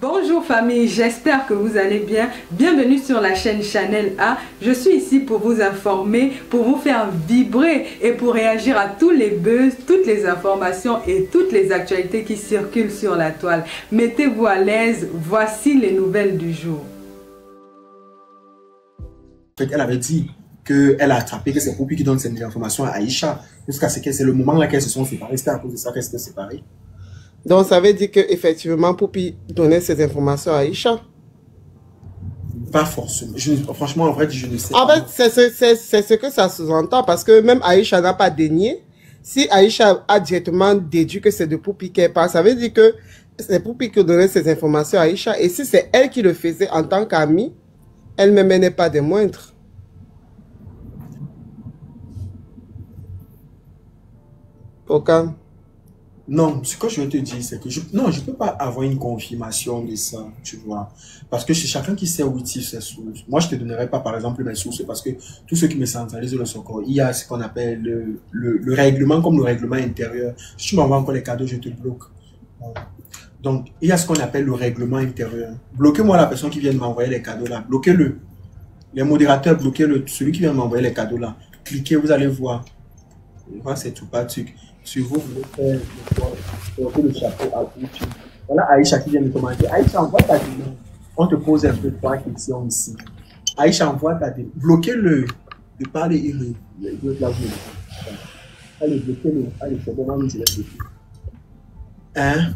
Bonjour famille, j'espère que vous allez bien. Bienvenue sur la chaîne Chanel A. Je suis ici pour vous informer, pour vous faire vibrer et pour réagir à tous les buzz, toutes les informations et toutes les actualités qui circulent sur la toile. Mettez-vous à l'aise, voici les nouvelles du jour. Elle avait dit qu'elle a attrapé, que c'est Poupie qui donne ces informations à Aïcha. Jusqu'à ce que c'est le moment là qu'elles se sont séparées. C'était à cause de ça qu'elles se sont séparées. Donc, ça veut dire qu'effectivement, Poupie donnait ces informations à Aïcha? Pas forcément. Franchement, en vrai, je ne sais pas. En fait, c'est ce que ça sous-entend, parce que même Aïcha n'a pas dénié. Si Aïcha a directement déduit que c'est de Poupie qu'elle parle, ça veut dire que c'est Poupie qui donnait ces informations à Aïcha. Et si c'est elle qui le faisait en tant qu'amie, elle-même n'est pas des moindres. Pourquoi? Non, ce que je vais te dire, c'est que je ne peux pas avoir une confirmation de ça, tu vois. Parce que c'est chacun qui sait où il tire ses sources. Moi, je te donnerai pas, par exemple, mes sources parce que tous ceux qui me centralisent le Soko, il y a ce qu'on appelle le règlement, comme le règlement intérieur. Si tu m'envoies encore les cadeaux, je te bloque. Donc, il y a ce qu'on appelle le règlement intérieur. Bloquez-moi la personne qui vient de m'envoyer les cadeaux là. Bloquez-le. Les modérateurs, bloquez-le. Celui qui vient de m'envoyer les cadeaux là. Cliquez, vous allez voir. Voilà, c'est tout, pas de truc. Si vous voulez faire le chapeau à Poupie. Voilà Aïcha qui vient de commenter. Aïcha, envoie ta demande. On te pose un peu trois questions ici. Aïcha, envoie ta demande. Bloquez-le. De parler, il allez, bloquez-le. Allez, c'est bon, je l'ai bloqué. Hein?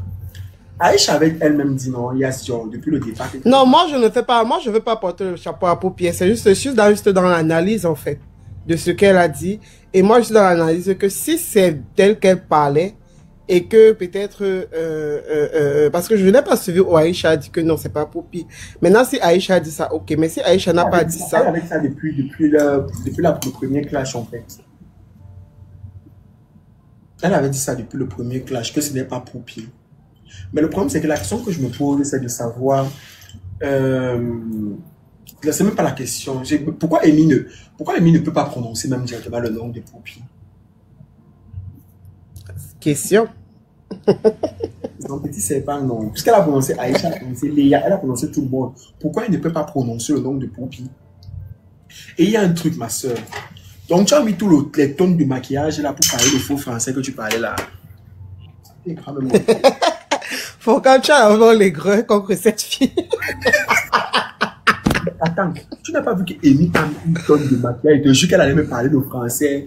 Aïcha avec elle-même dit non, il y a genre, depuis le départ. Non, moi je ne fais pas, moi je ne veux pas porter le chapeau à Poupie. C'est juste dans l'analyse en fait de ce qu'elle a dit. Et moi, je suis dans l'analyse que si c'est d'elle qu'elle parlait et que peut-être... parce que je n'ai pas suivi où Aïcha a dit que non, c'est pas Poupie. Maintenant, si Aïcha a dit ça, ok. Mais si Aïcha n'a pas dit ça... Elle avait ça depuis le premier clash, en fait. Elle avait dit ça depuis le premier clash, que ce n'est pas Poupie. Mais le problème, c'est que la question que je me pose, c'est de savoir... c'est même pas la question. Pourquoi Amy ne peut pas prononcer même directement le nom de Poupie? Question. Non, petit, c'est pas non. Puisqu'elle a prononcé Aïcha, elle a prononcé Léa, elle a prononcé tout le monde. Pourquoi elle ne peut pas prononcer le nom de Poupie? Et il y a un truc, ma soeur. Donc, tu as mis tous les tonnes de maquillage là pour parler le faux français que tu parlais là. Faut quand tu as avoir les greux contre cette fille. Attends, tu n'as pas vu qu'Amy a mis une tonne de maquillage? Je te jure qu'elle allait me parler de français.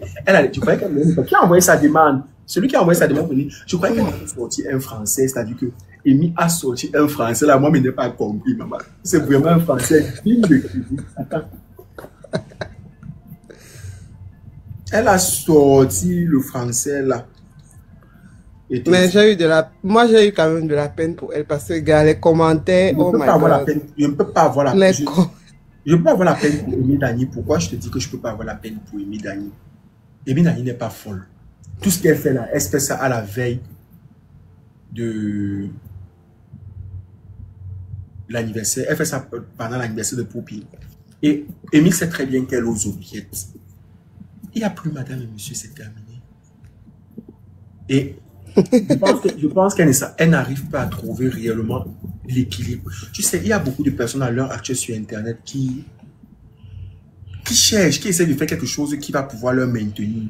Tu croyais qu'elle allait me parler? Qui a envoyé sa demande? Celui qui a envoyé sa demande, je croyais qu'elle avait sorti un français, c'est-à-dire que Amy a sorti un français. Là, moi, je n'ai pas compris, maman. C'est vraiment un français digne de crédit. Attends. Elle a sorti le français là. Mais moi j'ai eu quand même de la peine pour elle parce que gars, les commentaires, oh my God. Je ne peux pas avoir la peine. Je ne peux pas avoir la peine pour Amy Dani. Pourquoi je te dis que je ne peux pas avoir la peine pour Amy Dani? Amy Dani n'est pas folle. Tout ce qu'elle fait là, elle fait ça à la veille de l'anniversaire. Elle fait ça pendant l'anniversaire de Poupie. Et Amy sait très bien qu'elle ose objettes. Il n'y a plus madame et monsieur, c'est terminé. Et je pense qu'elle n'arrive pas à trouver réellement l'équilibre. Tu sais, il y a beaucoup de personnes à l'heure actuelle sur Internet qui cherchent, qui essaient de faire quelque chose qui va pouvoir leur maintenir.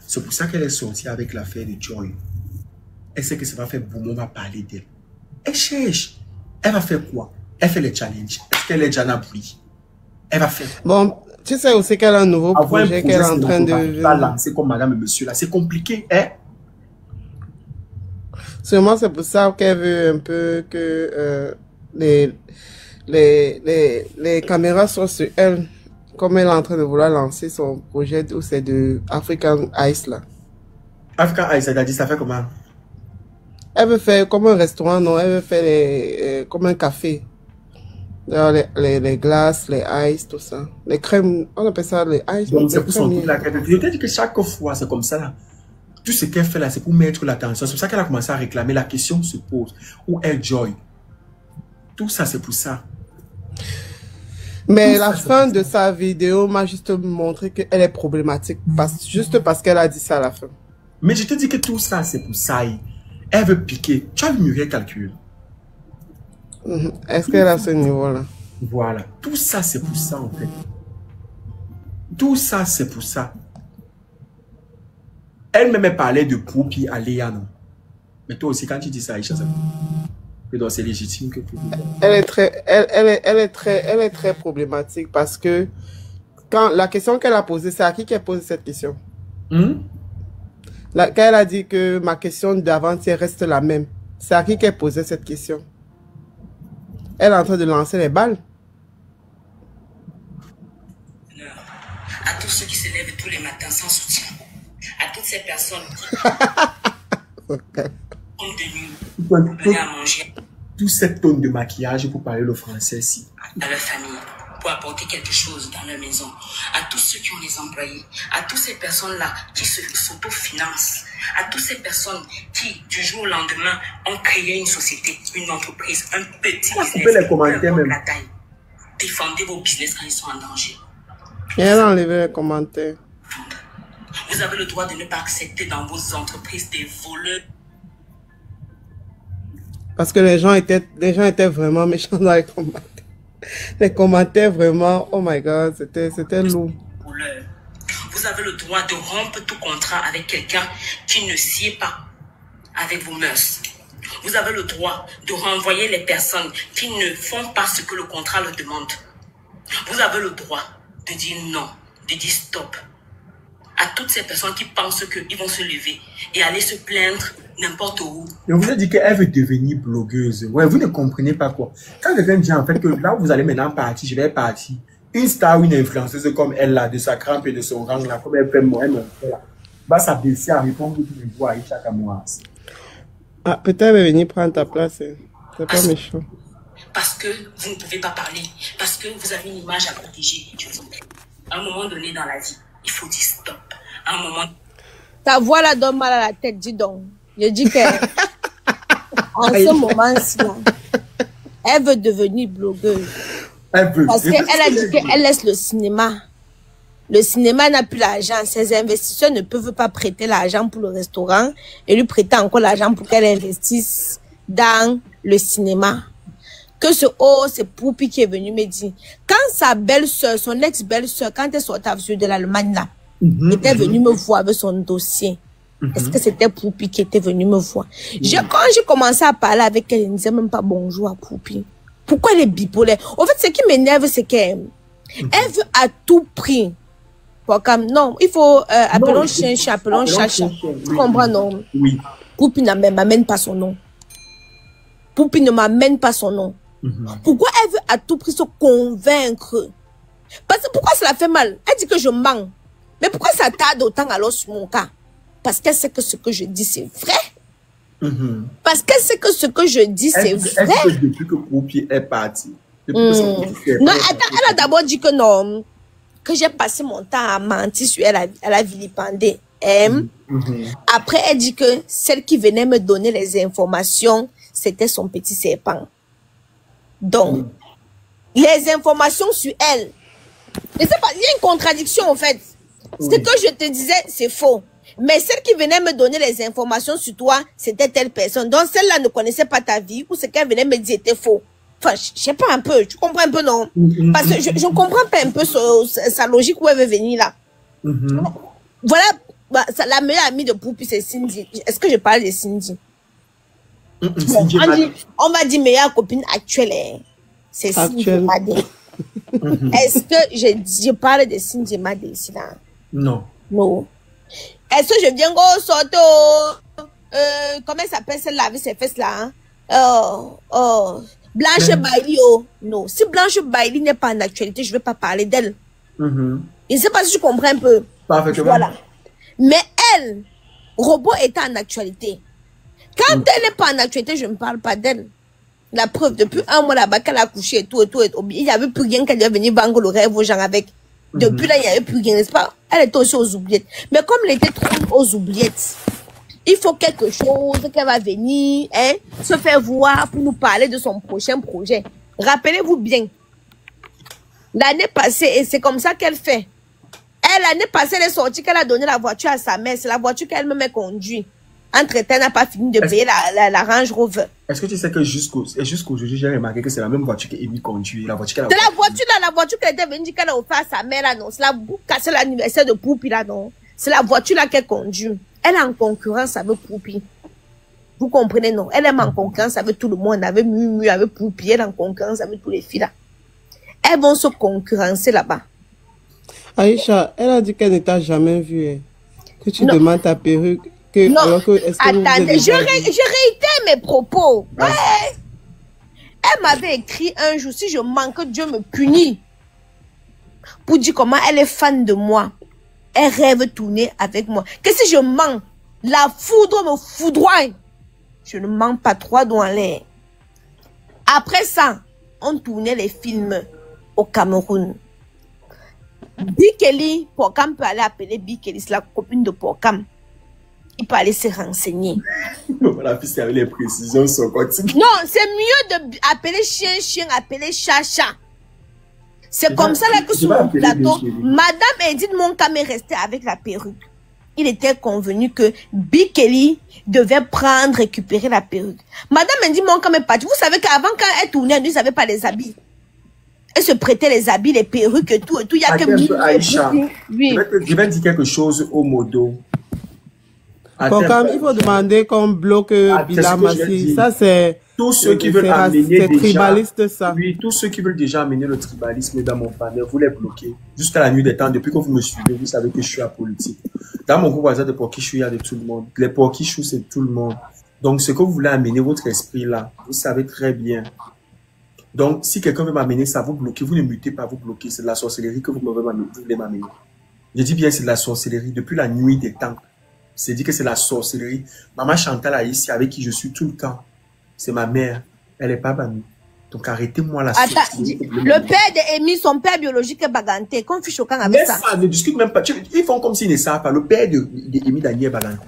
C'est pour ça qu'elle est sortie avec l'affaire de Joy. Elle sait que ça va faire boum, on va parler d'elle. Elle cherche. Elle va faire quoi? Elle fait les challenges. Est-ce qu'elle est déjà abri? Elle va faire quoi? Bon, tu sais aussi qu'elle a un nouveau projet qu'elle est en train de lancer comme madame et monsieur là. C'est compliqué, hein? Sûrement, c'est pour ça qu'elle veut un peu que les caméras soient sur elle, comme elle est en train de vouloir lancer son projet où c'est de African Ice là. African Ice, elle a dit ça fait comment? Elle veut faire comme un restaurant, non? Elle veut faire comme un café. Les glaces, les ice, tout ça. Les crèmes, on appelle ça les ice. Donc c'est pour son truc là. Je t'ai dit que chaque fois c'est comme ça là. Tout ce qu'elle fait là, c'est pour mettre l'attention. C'est pour ça qu'elle a commencé à réclamer. La question se pose. Où est Joy? Tout ça, c'est pour ça. Mais la fin de sa vidéo m'a juste montré qu'elle est problématique. Juste parce qu'elle a dit ça à la fin. Mais je te dis que tout ça, c'est pour ça. Elle veut piquer. Tu as vu Muriel calcul. Est-ce qu'elle a ce niveau-là? Voilà. Tout ça, c'est pour ça, en fait. Tout ça, c'est pour ça. Elle-même parlait de Poupi à Léa, non? Mais toi aussi, quand tu dis ça, Aïcha, c'est légitime que Poupi... Elle est très problématique parce que quand la question qu'elle a posée, c'est à qui qu'elle pose cette question? Quand elle a dit que ma question d'avant-hier reste la même, c'est à qui qu'elle posait cette question? Elle est en train de lancer les balles. À tous ceux qui se lèvent tous les matins sans soutien, à toutes ces personnes qui ont de nuit pour donner à manger Tout cette tonne de maquillage pour parler le français ici. à leur famille, pour apporter quelque chose dans leur maison, à tous ceux qui ont des employés, à toutes ces personnes-là qui s'autofinancent, à toutes ces personnes qui, du jour au lendemain, ont créé une société, une entreprise, un petit business, les commentaires même. la taille. Défendez vos business quand ils sont en danger. Et elle a enlevé les commentaires. Vous avez le droit de ne pas accepter dans vos entreprises des voleurs. Parce que les gens étaient vraiment méchants dans les commentaires. Les commentaires vraiment, oh my god, c'était lourd. Vous avez le droit de rompre tout contrat avec quelqu'un qui ne sied pas avec vos mœurs. Vous avez le droit de renvoyer les personnes qui ne font pas ce que le contrat leur demande. Vous avez le droit de dire non, de dire stop à toutes ces personnes qui pensent qu'ils vont se lever et aller se plaindre n'importe où. Je vous ai dit qu'elle veut devenir blogueuse. Ouais, vous ne comprenez pas quoi. Quand quelqu'un dit en fait que là vous allez maintenant partir, je vais partir. Une star ou une influenceuse comme elle là, de sa crampe et de son rang là, comme elle fait moi, elle me fait là, va s'abaisser à répondre tous les voix à chaque mois. Ah, peut-être elle va venir prendre ta place. C'est pas méchant. Parce que vous ne pouvez pas parler, parce que vous avez une image à protéger. À un moment donné dans la vie, il faut dire stop. À un moment. Ta voix là donne mal à la tête, dis donc. Je dis que en ce moment-ci, elle veut devenir blogueuse. Parce qu'elle a dit qu'elle laisse le cinéma. Le cinéma n'a plus l'argent. Ses investisseurs ne peuvent pas prêter l'argent pour le restaurant et lui prêter encore l'argent pour qu'elle investisse dans le cinéma. Que c'est Poupi qui est venu me dire. Quand sa belle-sœur, son ex-belle-sœur, quand elle sortait de l'Allemagne là, était venue me voir avec son dossier. Est-ce que c'était Poupi qui était venu me voir? Quand j'ai commencé à parler avec elle, elle ne disait même pas bonjour à Poupi. Pourquoi elle est bipolaire? En fait, ce qui m'énerve, c'est qu'elle veut à tout prix. Comme, non, il faut appelons chien, appelons chat. Tu comprends, non? Oui. Poupi ne m'amène pas son nom. Poupi ne m'amène pas son nom. Pourquoi elle veut à tout prix se convaincre? Parce que pourquoi ça la fait mal? Elle dit que je mens. Mais pourquoi ça tarde autant alors sur mon cas? Parce qu'elle sait que ce que je dis, c'est vrai. Parce qu'elle sait que ce que je dis, c'est vrai. Est-ce que depuis que Poupi est parti? Non, attends, elle a d'abord dit que non, que j'ai passé mon temps à mentir sur elle, elle a vilipendé. Après, elle dit que celle qui venait me donner les informations, c'était son petit serpent. Donc, les informations sur elle, il y a une contradiction en fait. Ce que je te disais, c'est faux. Mais celle qui venait me donner les informations sur toi, c'était telle personne. Donc, celle-là ne connaissait pas ta vie ou ce qu'elle venait me dire était faux. Enfin, je sais pas un peu. Tu comprends un peu, non? Parce que je ne comprends pas un peu sa logique où elle veut venir là. Voilà, la meilleure amie de Poupi, c'est Cindy. Est-ce que je parle de Cindy? Bon, on va dire meilleure copine actuelle. C'est Cindy Madé. Est-ce que je parle de Cindy Madé ici là? Non. Non. Est-ce que je viens sortir comment elle s'appelle celle-là avec ses fesses là? Blanche Bailey. Non. Si Blanche Bailey n'est pas en actualité, je ne vais pas parler d'elle. Je ne sais pas si tu comprends un peu. Parfaitement. Voilà. Mais elle, Robot est en actualité. Quand elle n'est pas en actualité, je ne parle pas d'elle. La preuve, depuis un mois là-bas, qu'elle a couché et tout, il n'y avait plus rien qu'elle devait venir vendre le rêve aux gens avec. Depuis là, il n'y avait plus rien, n'est-ce pas? Elle était aussi aux oubliettes. Mais comme elle était trop aux oubliettes, il faut quelque chose qu'elle va venir, se faire voir pour nous parler de son prochain projet. Rappelez-vous bien. L'année passée, et c'est comme ça qu'elle fait. Elle, l'année passée, elle est sortie, qu'elle a donné la voiture à sa mère. C'est la voiture qu'elle-même a conduite. Entre-temps, elle n'a pas fini de payer la Range Rover. Est-ce que tu sais que jusqu'aujourd'hui, j'ai remarqué que c'est la même voiture qu'Amy conduit, la voiture qu'elle a... C'est la voiture qu'elle était venue dire qu'elle a offert à sa mère, là, non. C'est la casser l'anniversaire de Poupi, là, non. C'est la voiture, là, qu'elle conduit. Elle est en concurrence avec Poupi. Vous comprenez, non? Elle est en concurrence avec tout le monde, avec Mumu, avec Poupi. Elle est en concurrence avec tous les filles, là. Elles vont se concurrencer là-bas. Aïcha, elle a dit qu'elle ne t'a jamais vu. Hein. Que tu demandes ta perruque. Non, attendez, je réitère mes propos. Ouais. Elle m'avait écrit un jour, si je manque, Dieu me punit. Pour dire comment elle est fan de moi. Elle rêve tourner avec moi. Que si je mens, la foudre me foudroie. Je ne mens pas, 3 doigts en l'air. Après ça, on tournait les films au Cameroun. Bikeli, Porcam peut aller appeler Bikeli, c'est la copine de Porcam. Il peut aller se renseigner. La fille, c'est avec les précisions sur continue. Non, c'est mieux d'appeler chien, appeler chat. C'est comme ça là que sur le plateau, Madame Edith Moncam est restée avec la perruque. Il était convenu que Bikeli devait récupérer la perruque. Madame Edith Moncam est partie. Vous savez qu'avant, quand elle tournait, elle ne savait pas les habits. Elle se prêtait les habits, les perruques et tout. Il y a que Aïcha, oui. Je vais dire quelque chose au modo. Comme il faut demander qu'on bloque Bila Massi. Ça, c'est... Tous ceux qui veulent amener déjà... tribaliste, ça. Oui, tous ceux qui veulent déjà amener le tribalisme dans mon panel, vous les bloquez. Jusqu'à la nuit des temps, depuis que vous me suivez, vous savez que je suis apolitique. Dans mon groupe WhatsApp de Porkichou, il y a de tout le monde. Les Porkichou, c'est tout le monde. Donc, ce que vous voulez amener, votre esprit là, vous savez très bien. Donc, si quelqu'un veut m'amener ça, vous bloquez. Vous ne mutez pas, vous bloquez. C'est de la sorcellerie que vous voulez m'amener. Je dis bien, c'est de la sorcellerie. Depuis la nuit des temps. C'est dit que c'est la sorcellerie. Maman Chantal a ici, avec qui je suis tout le temps. C'est ma mère. Elle est pas mamie. Donc arrêtez-moi la sorcellerie. Le père d'Amy, son père biologique est baganté. Comme Fichokan avec ça. Ne discute même pas. Ils font comme s'ils ne savent pas. Le père d'Amy Daniel est baganté.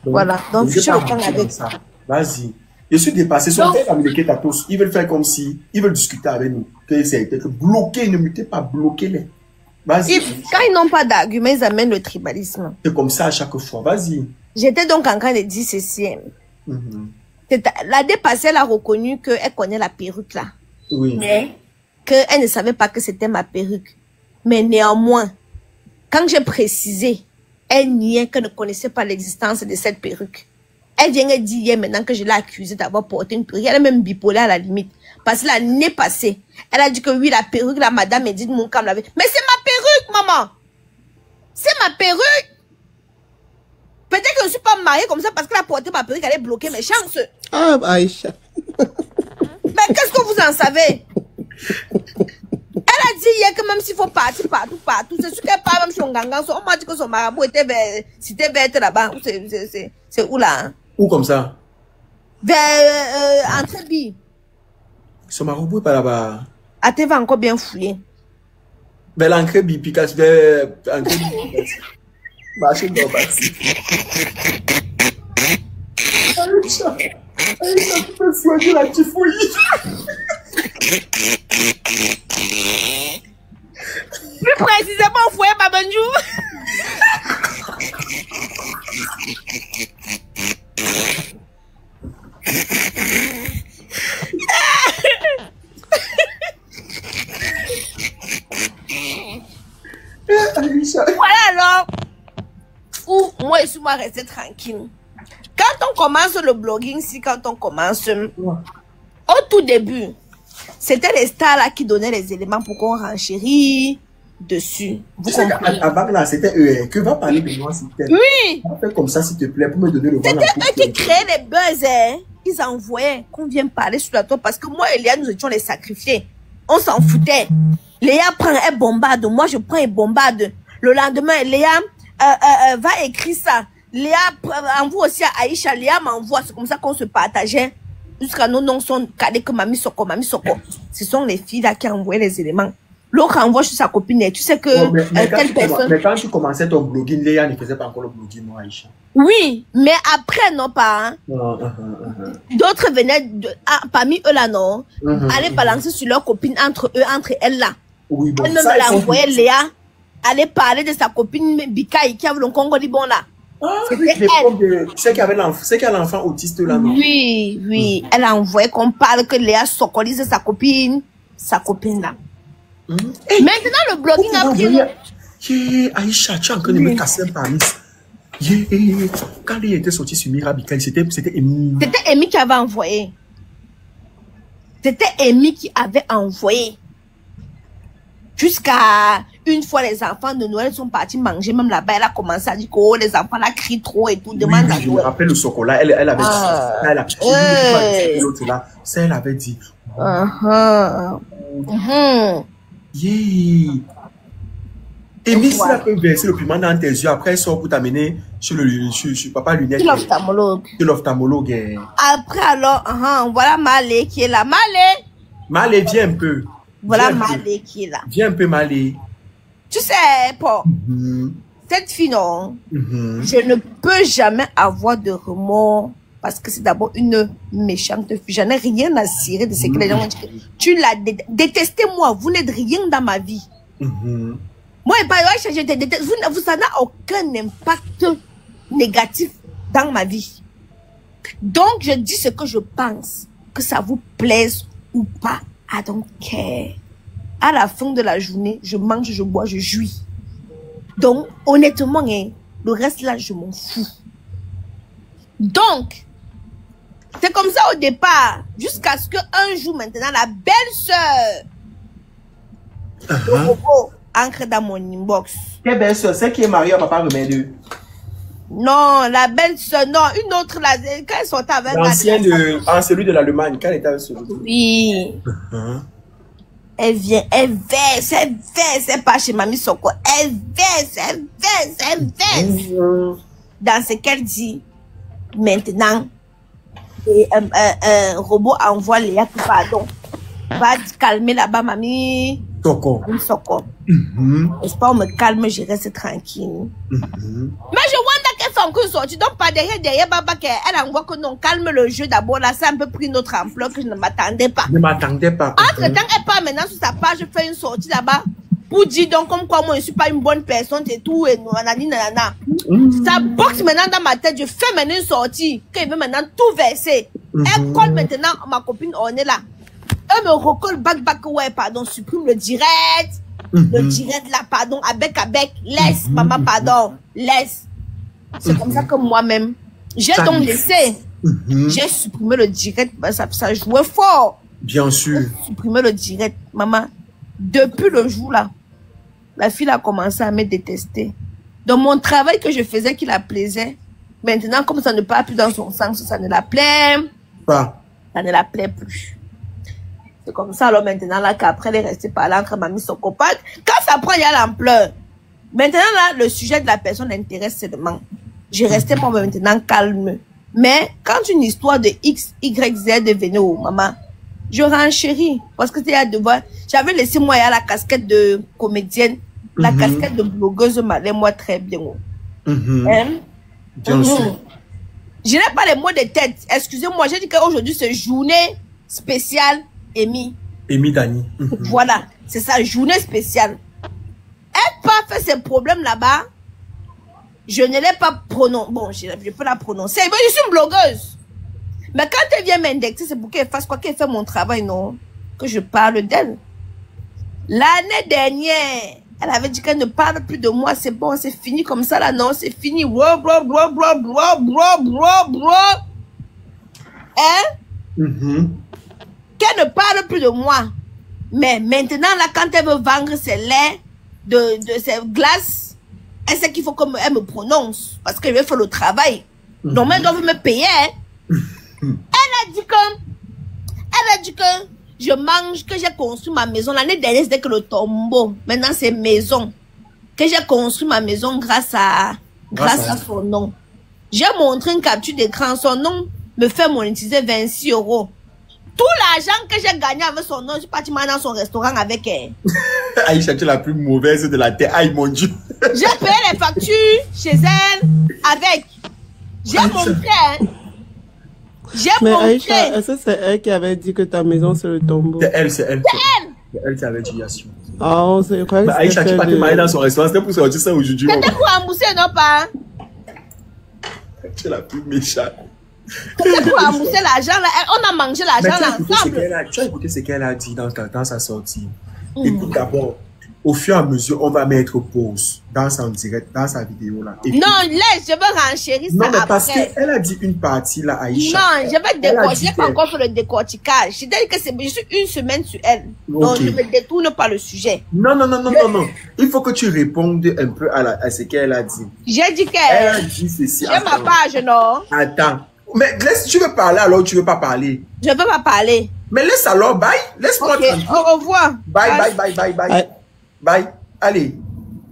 Voilà. Donc Fichokan avec ça. Vas-y. Je suis dépassé. Son père américain à tous. Ils veulent faire comme si. Ils veulent discuter avec nous. Que c'est bloqué. Ne mutez pas. Bloquez-les. Vas-y. Quand ils n'ont pas d'argument, ils amènent le tribalisme. C'est comme ça à chaque fois. Vas-y. J'étais donc en train de dire ceci. L'année passée, elle a reconnu qu'elle connaît la perruque là. Oui. Mais qu'elle ne savait pas que c'était ma perruque. Mais néanmoins, quand j'ai précisé, elle niait qu'elle ne connaissait pas l'existence de cette perruque. Elle vient de dire hier maintenant que je l'ai accusée d'avoir porté une perruque. Elle est même bipolaire à la limite. Parce que l'année passée, elle a dit que oui, la perruque, la madame Edith Moncam l'avait. Mais c'est ma perruque, maman! C'est ma perruque! Peut-être que je ne suis pas mariée comme ça parce qu'elle a porté ma perruque, elle est bloquée mes chances. Ah, Aïcha. Mais qu'est-ce que vous en savez? Elle a dit hier que même s'il faut partir partout, c'est sûr qu'elle part même chez Ngangan. On m'a dit que son marabout était vers, c'était verte là-bas. C'est où là? Hein? Où comme ça? Vers Antrebi. Son marabout est pas là-bas. Ah, tu vas encore bien fouiller. Vers l'Antrebi, Picasso, vers Antrebi, Picasso. Marcher dans le bâti. Aïcha, tu peux soigner la typhoïde. Plus précisément, au foyer Babanjou. Voilà alors où moi je suis resté tranquille. Quand on commence le blogging, quand on commence au tout début, c'était les stars là qui donnaient les éléments pour qu'on renchérit dessus. Vous comprenez? Avant là, c'était eux que va parler de moi s'il te plaît. Oui. Fais comme ça s'il te plaît pour me donner le vent. C'était eux qui créaient les buzz. Hein. Ils envoyaient qu'on vienne parler sur la toile parce que moi et Léa, nous étions les sacrifiés. On s'en foutait. Léa prend et bombarde. Moi, je prends et bombarde. Le lendemain, Léa va écrire ça. Léa envoie aussi à Aïcha. Léa m'envoie. C'est comme ça qu'on se partageait. Jusqu'à nos noms sont cadés que Mami Soko. Ce sont les filles là qui envoyaient les éléments. L'autre envoie sur sa copine. Tu sais que telle personne... Mais quand tu commençais ton blogging, Léa ne faisait pas encore le blogging, moi, Aïcha. Oui, mais après, non pas. Hein. D'autres venaient, parmi eux là, non. Allaient balancer sur leur copine, entre elles là. Oui, bon, elle-même l'envoyait Léa. Aller parler de sa copine Bikaï qui a le Congo Libon là. C'était elle. C'est qu'il y a l'enfant autiste là, non? Oui, oui. Elle a envoyé qu'on parle que Léa Sokoli, c'est sa copine là. Maintenant, le blogging a pris... Aïcha, tu es en train de me casser un parmi. Quand il était sorti sur Mirabikal, c'était Amy. C'était Amy qui avait envoyé. C'était Amy qui avait envoyé. Jusqu'à une fois, les enfants de Noël sont partis manger. Même là-bas, elle a commencé à dire que oh, les enfants là crient trop et tout. Demande à je me rappelle le chocolat. Elle avait dit. L'autre là, ça, elle avait dit. Amy, si elle peut verser le piment dans tes yeux, après elle sort pour t'amener chez Papa Lunette. C'est l'ophtalmologue. C'est l'ophtalmologue. Après alors, voilà Malé qui est là. Malé, viens un peu. Voilà Malé qui est là. Viens un peu, Malé. Tu sais, Paul, cette fille, non, je ne peux jamais avoir de remords parce que c'est d'abord une méchante fille. Je n'ai rien à cirer de ce que les gens ont dit. Tu l'as détesté, moi. Vous n'êtes rien dans ma vie. Moi, je te déteste. Ça n'a aucun impact négatif dans ma vie. Donc, je dis ce que je pense. Que ça vous plaise ou pas, I don't care. À la fin de la journée, je mange, je bois, je jouis. Donc, honnêtement, le reste là, je m'en fous. Donc, c'est comme ça au départ. Jusqu'à ce qu'un jour maintenant, la belle-sœur de Robo entre dans mon inbox. Quelle belle-sœur? Celle qui est mariée à Papa Remède. Non, la belle-sœur, non, une autre là, quand elle sortait avec l'ancienne celui de l'Allemagne, quand elle était avec celui. Oui. Elle vient, elle verse, elle part chez Mamie Soko. Elle verse. Dans ce qu'elle dit, maintenant, un robot envoie Léa qui, pardon, va calmer là-bas, Mamie Soko. N'est-ce pas, on me calme, je reste tranquille. Mais je vois qu'elle fait encore une sortie, donc pas derrière Baba, elle envoie que non, calme le jeu d'abord, là, ça a un peu pris notre ampleur que je ne m'attendais pas. Entre-temps, elle part maintenant sur sa page, je fais une sortie là-bas, pour dire donc comme quoi moi je ne suis pas une bonne personne et tout, et nanana. Ça boxe maintenant dans ma tête, je fais maintenant une sortie, qu'elle veut maintenant tout verser. Elle colle maintenant ma copine, on est là. Elle me recolle back, ouais, pardon, supprime le direct. Le direct là, pardon, avec, laisse, maman, pardon, laisse. C'est comme ça que moi-même, j'ai donc laissé. J'ai supprimé le direct, ça jouait fort. Bien sûr. J'ai supprimé le direct, maman. Depuis le jour là, la fille a commencé à me détester. Dans mon travail que je faisais qui la plaisait, maintenant, comme ça ne part plus dans son sens, ça ne la plaît pas. Ça ne la plaît plus. C'est comme ça, alors maintenant, là, qu'après, elle est restée parler entre Mamie Soko. Quand ça prend, il y a l'ampleur. Maintenant, là, le sujet de la personne intéresse seulement. Je restais pas maintenant calme. Mais quand une histoire de X, Y, Z devenait au maman, je renchéris. Parce que c'est devoir. J'avais laissé moi la casquette de comédienne, la casquette de blogueuse m'allait moi très bien. Bien sûr. Je n'ai pas les mots de tête. Excusez-moi, j'ai dit qu'aujourd'hui c'est journée spéciale Amy Dani. Voilà, c'est ça, journée spéciale. Elle n'a pas fait ses problèmes là-bas. Je ne l'ai pas prononcé. Bon, je peux la prononcer. Je suis une blogueuse. Mais quand elle vient m'indexer, c'est pour qu'elle fasse quoi, qu'elle fait mon travail, non? Que je parle d'elle. L'année dernière, elle avait dit qu'elle ne parle plus de moi. C'est bon, c'est fini comme ça là, non? C'est fini. Hein? Qu'elle ne parle plus de moi. Mais maintenant, là, quand elle veut vendre ses laits, de ses glaces, elle sait qu'il faut qu'elle me prononce. Parce qu'elle veut faire le travail. Donc, elle doit me payer. Elle a dit que je mange, que j'ai construit ma maison. L'année dernière, c'était que le tombeau. Maintenant, c'est maison. Que j'ai construit ma maison grâce à son nom. J'ai montré une capture d'écran. Son nom me fait monétiser 26 €. Tout l'argent que j'ai gagné avec son nom, je suis partie dans son restaurant avec elle. Aïcha, tu es la plus mauvaise de la terre. Aïe, mon Dieu. J'ai payé les factures chez elle avec. J'ai montré. Mais Aïcha, est-ce que c'est elle qui avait dit que ta maison c'est le tombeau? C'est elle. C'est elle qui avait dit Yassou. Ah, c'est quoi? Aïcha, tu es partie marier dans son restaurant. C'était pour sortir ça aujourd'hui. C'était pour rembourser, non pas? Tu es la plus méchante. C'est pour amousser l'argent là. On a mangé l'argent ensemble. Tu as écouté ce qu'elle a dit dans sa sortie. Écoute d'abord, au fur et à mesure, on va mettre pause dans son direct, dans sa vidéo là. Et non, laisse, je veux renchérir ça. Non, mais parce après. qu'elle a dit une partie là, Aïcha. Non, je vais décortiquer. Je n'ai pas encore fait le décortiquage. Je dis que je suis une semaine sur elle. Donc, je ne me détourne pas le sujet. Non. Il faut que tu répondes un peu à ce qu'elle a dit. J'ai dit Elle a qu'elle. dit ceci. J'ai ma page, non? Attends. Mais laisse, tu veux parler alors tu veux pas parler? Je ne veux pas parler. Mais laisse alors, bye. Laisse-moi tranquille. Au revoir. Bye. Bye. Allez.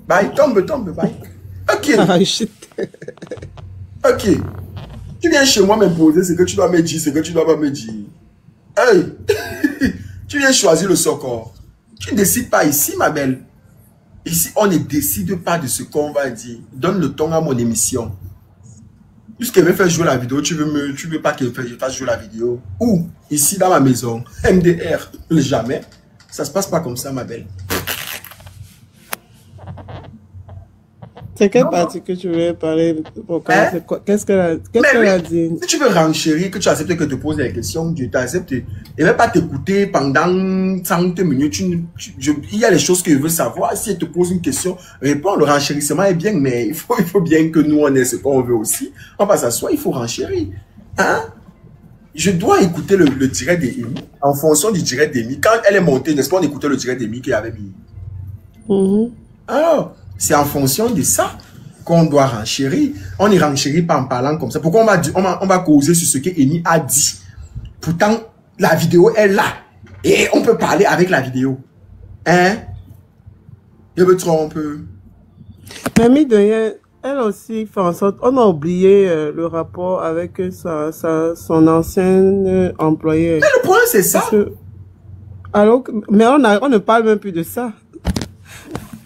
Bye. Tombe. Bye. Ok. Ok. Tu viens chez moi m'imposer ce que tu dois me dire, ce que tu dois pas me dire. Hey. Tu viens choisir le socor. Tu ne décides pas ici, ma belle. Ici, on ne décide pas de ce qu'on va dire. Donne le ton à mon émission. Puisqu'elle veut faire jouer la vidéo, tu veux pas qu'elle fasse jouer la vidéo. Ou, ici, dans ma maison, MDR, jamais. Ça se passe pas comme ça, ma belle. C'est quelle partie que tu veux parler? Qu'est-ce qu'elle a dit? Si tu veux renchérir, que tu acceptes que te pose des questions, tu t'acceptes. Et même pas t'écouter pendant 30 minutes. Il y a les choses que je veux savoir. Si elle te pose une question, réponds. Le renchérissement est bien, mais il faut bien que nous, on ait ce qu'on veut aussi. On va s'asseoir, il faut renchérir. Hein? Je dois écouter le direct d'Amy en fonction du direct d'Amy. Quand elle est montée, n'est-ce pas, on écoutait le direct d'Amy qu'il avait mis. Alors, c'est en fonction de ça qu'on doit renchérir. On ne renchérit pas en parlant comme ça. Pourquoi on va causer sur ce que Amy a dit? Pourtant, la vidéo est là. Et on peut parler avec la vidéo. Hein? Je me trompe. Mais mine de rien, elle aussi fait en sorte... On a oublié le rapport avec son ancienne employée. Mais le problème, c'est ça. Mais on ne parle même plus de ça.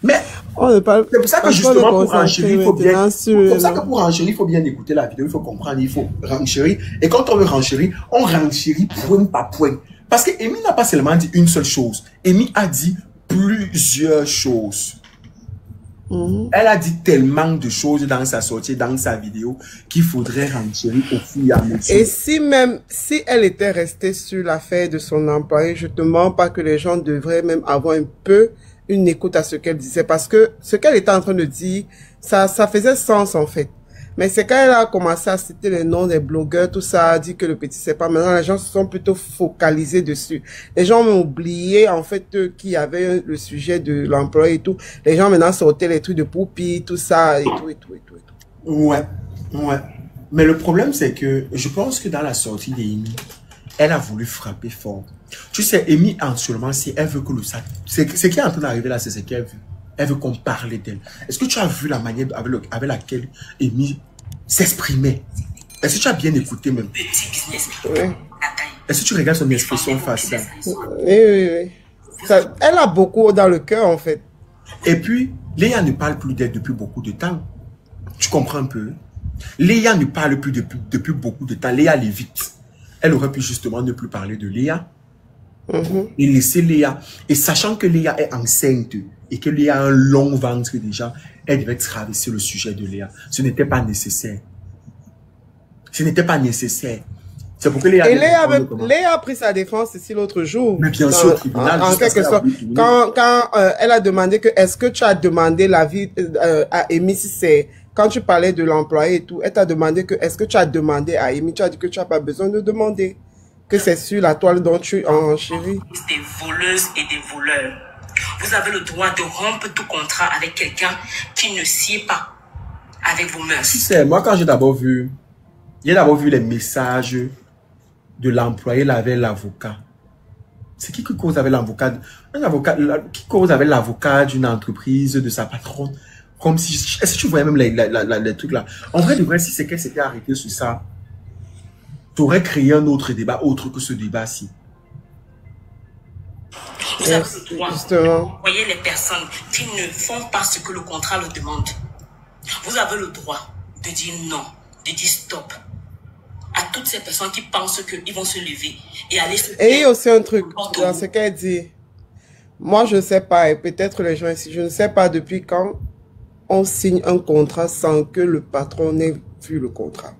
Mais c'est pour ça que justement pour renchérir, il faut bien. C'est pour ça que pour renchérir, il faut bien écouter la vidéo, il faut comprendre, il faut renchérir. Et quand on veut renchérir, on renchérit point par point. Parce que Amy n'a pas seulement dit une seule chose. Amy a dit plusieurs choses. Elle a dit tellement de choses dans sa sortie, dans sa vidéo, qu'il faudrait renchérir au fur et à mesure. Et si elle était restée sur l'affaire de son employé, je ne te mens pas que les gens devraient même avoir un peu une écoute à ce qu'elle disait, parce que ce qu'elle était en train de dire, ça faisait sens en fait. Mais c'est quand elle a commencé à citer les noms des blogueurs, tout ça, a dit que le petit c'est pas. Maintenant, les gens se sont plutôt focalisés dessus. Les gens ont oublié en fait qu'il y avait le sujet de l'emploi et tout. Les gens maintenant sortaient les trucs de Poupi, tout ça et tout. Ouais. Mais le problème c'est que je pense que dans la sortie d'Amy, elle a voulu frapper fort. Tu sais, Amy, actuellement, si elle veut que le sac... Ce qui est en train d'arriver là, c'est ce qu'elle veut. Elle veut qu'on parle d'elle. Est-ce que tu as vu la manière avec laquelle Amy s'exprimait? Est-ce que tu as bien écouté même? Oui. Est-ce que tu regardes son expression faciale? Oui. Elle a beaucoup dans le cœur, en fait. Et puis, Léa ne parle plus d'elle depuis beaucoup de temps. Tu comprends un peu? Léa ne parle plus depuis beaucoup de temps. Léa l'évite. Elle aurait pu justement ne plus parler de Léa. Et laisser Léa. Et sachant que Léa est enceinte et que Léa a un long ventre déjà, elle devait traverser le sujet de Léa. Ce n'était pas nécessaire. C'est pour que Léa... Et Léa a pris sa défense ici l'autre jour. Mais bien sûr, au tribunal. En quelque sorte. Quand elle a demandé que, est-ce que tu as demandé l'avis à Amy si c'est... Quand tu parlais de l'employé et tout, elle t'a demandé que, est-ce que tu as demandé à Amy, tu as dit que tu n'as pas besoin de demander. Que c'est sur la toile dont tu enchéris. Des voleuses et des voleurs. Vous avez le droit de rompre tout contrat avec quelqu'un qui ne sied pas avec vos mœurs. Tu sais, moi quand j'ai d'abord vu les messages de l'employé avec l'avocat. C'est qui cause avec l'avocat? Qui cause avec l'avocat d'une entreprise, de sa patronne? Comme si, est-ce que tu voyais même les trucs là? En vrai, de vrai, si c'est qu'elle s'était arrêtée sur ça, tu aurais créé un autre débat autre que ce débat-ci. Vous avez le droit d'envoyer les personnes qui ne font pas ce que le contrat leur demande. Vous avez le droit de dire non, de dire stop à toutes ces personnes qui pensent qu'ils vont se lever et aller se... Et il y a aussi un truc dans ce qu'elle dit. Moi, je ne sais pas, et peut-être les gens ici, je ne sais pas depuis quand on signe un contrat sans que le patron n'ait vu le contrat.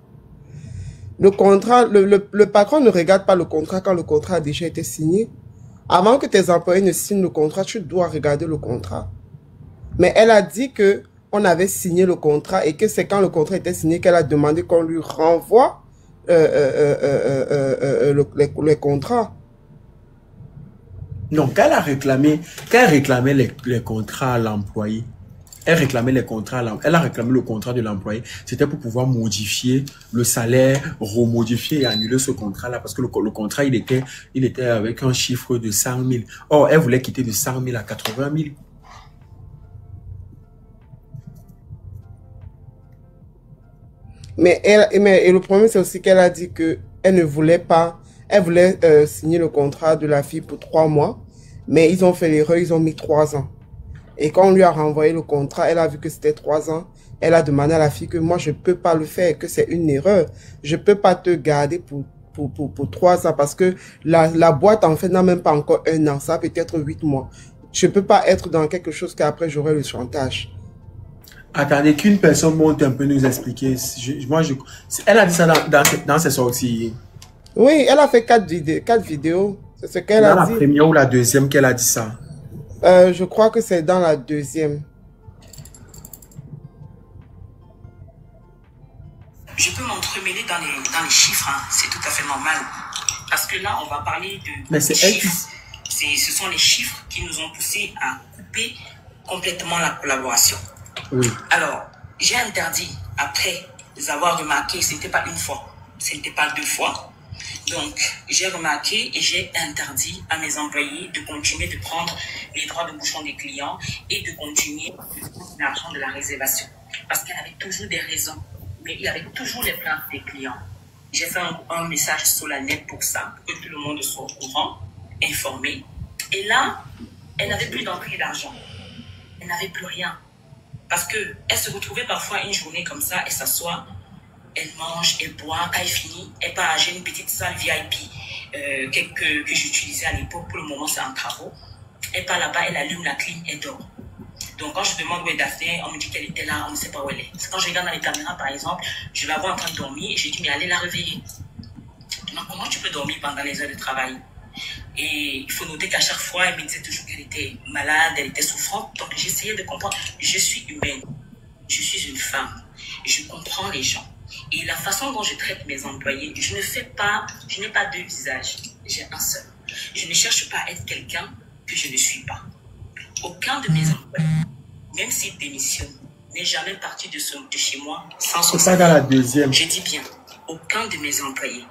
Le contrat, le patron ne regarde pas le contrat quand le contrat a déjà été signé. Avant que tes employés ne signent le contrat, tu dois regarder le contrat. Mais elle a dit que on avait signé le contrat et que c'est quand le contrat était signé qu'elle a demandé qu'on lui renvoie les contrats. Non, quand elle réclamait les contrats à l'employé, elle réclamait les contrats, elle a réclamé le contrat de l'employé, c'était pour pouvoir modifier le salaire, remodifier et annuler ce contrat-là, parce que le contrat, il était avec un chiffre de 100 000. Or, elle voulait quitter de 100 000 à 80 000. Mais le problème, c'est aussi qu'elle a dit que elle ne voulait pas, elle voulait signer le contrat de la fille pour 3 mois, mais ils ont fait l'erreur, ils ont mis 3 ans. Et quand on lui a renvoyé le contrat, elle a vu que c'était 3 ans. Elle a demandé à la fille que moi, je peux pas le faire, que c'est une erreur. Je peux pas te garder pour 3 ans parce que la boîte, en fait, n'a même pas encore 1 an. Ça peut être 8 mois. Je peux pas être dans quelque chose qu'après, j'aurai le chantage. Attendez qu'une personne monte un peu nous expliquer. Elle a dit ça dans ses sorties. Oui, elle a fait 4 vidéos. C'est ce qu'elle a dit. Dans la première ou la deuxième qu'elle a dit ça? Je crois que c'est dans la deuxième. Je peux m'entremêler dans les chiffres, hein. C'est tout à fait normal. Parce que là, on va parler de Mais c'est chiffres. Ce sont les chiffres qui nous ont poussé à couper complètement la collaboration. Oui. Alors, j'ai interdit, après avoir remarqué, ce n'était pas une fois, ce n'était pas 2 fois. Donc, j'ai remarqué et j'ai interdit à mes employés de continuer de prendre les droits de bouchon des clients et de continuer l'argent de la réservation. Parce qu'il y avait toujours des raisons, mais il y avait toujours les plaintes des clients. J'ai fait un message solennel pour ça, que tout le monde soit au courant, informé. Et là, elle n'avait plus d'entrée d'argent. Elle n'avait plus rien. Parce qu'elle se retrouvait parfois une journée comme ça, elle s'assoit, elle mange, elle boit, quand elle finit, elle part, j'ai une petite salle VIP que j'utilisais à l'époque, pour le moment c'est en travaux. Elle part là-bas, elle allume la clim, elle dort. Donc quand je demande où est Daphné, on me dit qu'elle était là, on ne sait pas où elle est. Quand je regarde dans les caméras par exemple, je la vois en train de dormir et je dis mais allez la réveiller. Donc comment tu peux dormir pendant les heures de travail? Et il faut noter qu'à chaque fois, elle me disait toujours qu'elle était malade, elle était souffrante. Donc j'essayais de comprendre, je suis humaine, je suis une femme, je comprends les gens. Et la façon dont je traite mes employés, je n'ai pas 2 visages, j'ai un seul. Je ne cherche pas à être quelqu'un que je ne suis pas. Aucun de mes employés, même s'il démissionne, n'est jamais parti de chez moi sans son C'est pas dans la deuxième. Je dis bien, aucun de mes employés.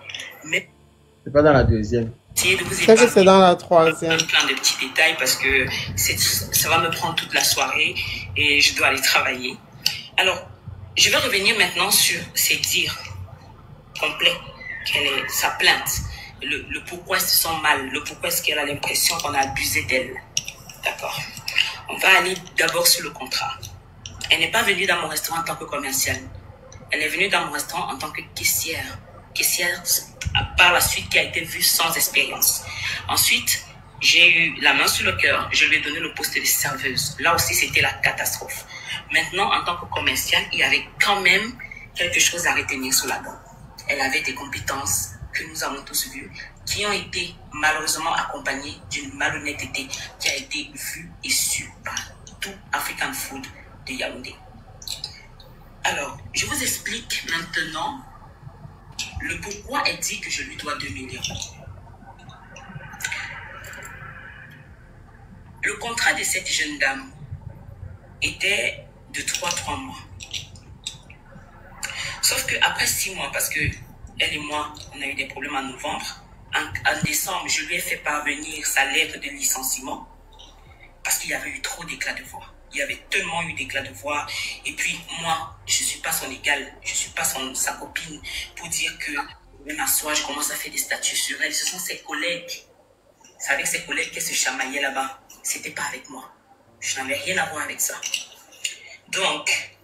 Mais c'est pas dans la deuxième. C'est dans la troisième. Plein de petits détails parce que ça va me prendre toute la soirée et je dois aller travailler. Alors, je vais revenir maintenant sur ses dires complets, sa plainte, le pourquoi elle se sent mal, le pourquoi est-ce qu'elle a l'impression qu'on a abusé d'elle. D'accord. On va aller d'abord sur le contrat. Elle n'est pas venue dans mon restaurant en tant que commerciale. Elle est venue dans mon restaurant en tant que caissière. Caissière, par la suite, qui a été vue sans expérience. Ensuite, j'ai eu la main sur le cœur. Je lui ai donné le poste de serveuse. Là aussi, c'était la catastrophe. Maintenant, en tant que commerciale, il y avait quand même quelque chose à retenir sur la dent. Elle avait des compétences que nous avons tous vues, qui ont été malheureusement accompagnées d'une malhonnêteté qui a été vue et sue par tout African Food de Yaoundé. Alors, je vous explique maintenant le pourquoi elle dit que je lui dois 2 millions. Le contrat de cette jeune dame était de 3 mois. Sauf qu'après 6 mois, parce que elle et moi, on a eu des problèmes en novembre, en décembre, je lui ai fait parvenir sa lettre de licenciement parce qu'il y avait eu trop d'éclats de voix. Il y avait tellement eu d'éclats de voix. Et puis, moi, je ne suis pas son égal, je ne suis pas sa copine pour dire que je vais m'asseoir, je commence à faire des statuts sur elle. Ce sont ses collègues. C'est avec ses collègues qu'elle se chamaillait là-bas. Ce n'était pas avec moi. Je n'avais rien à voir avec ça. Donc,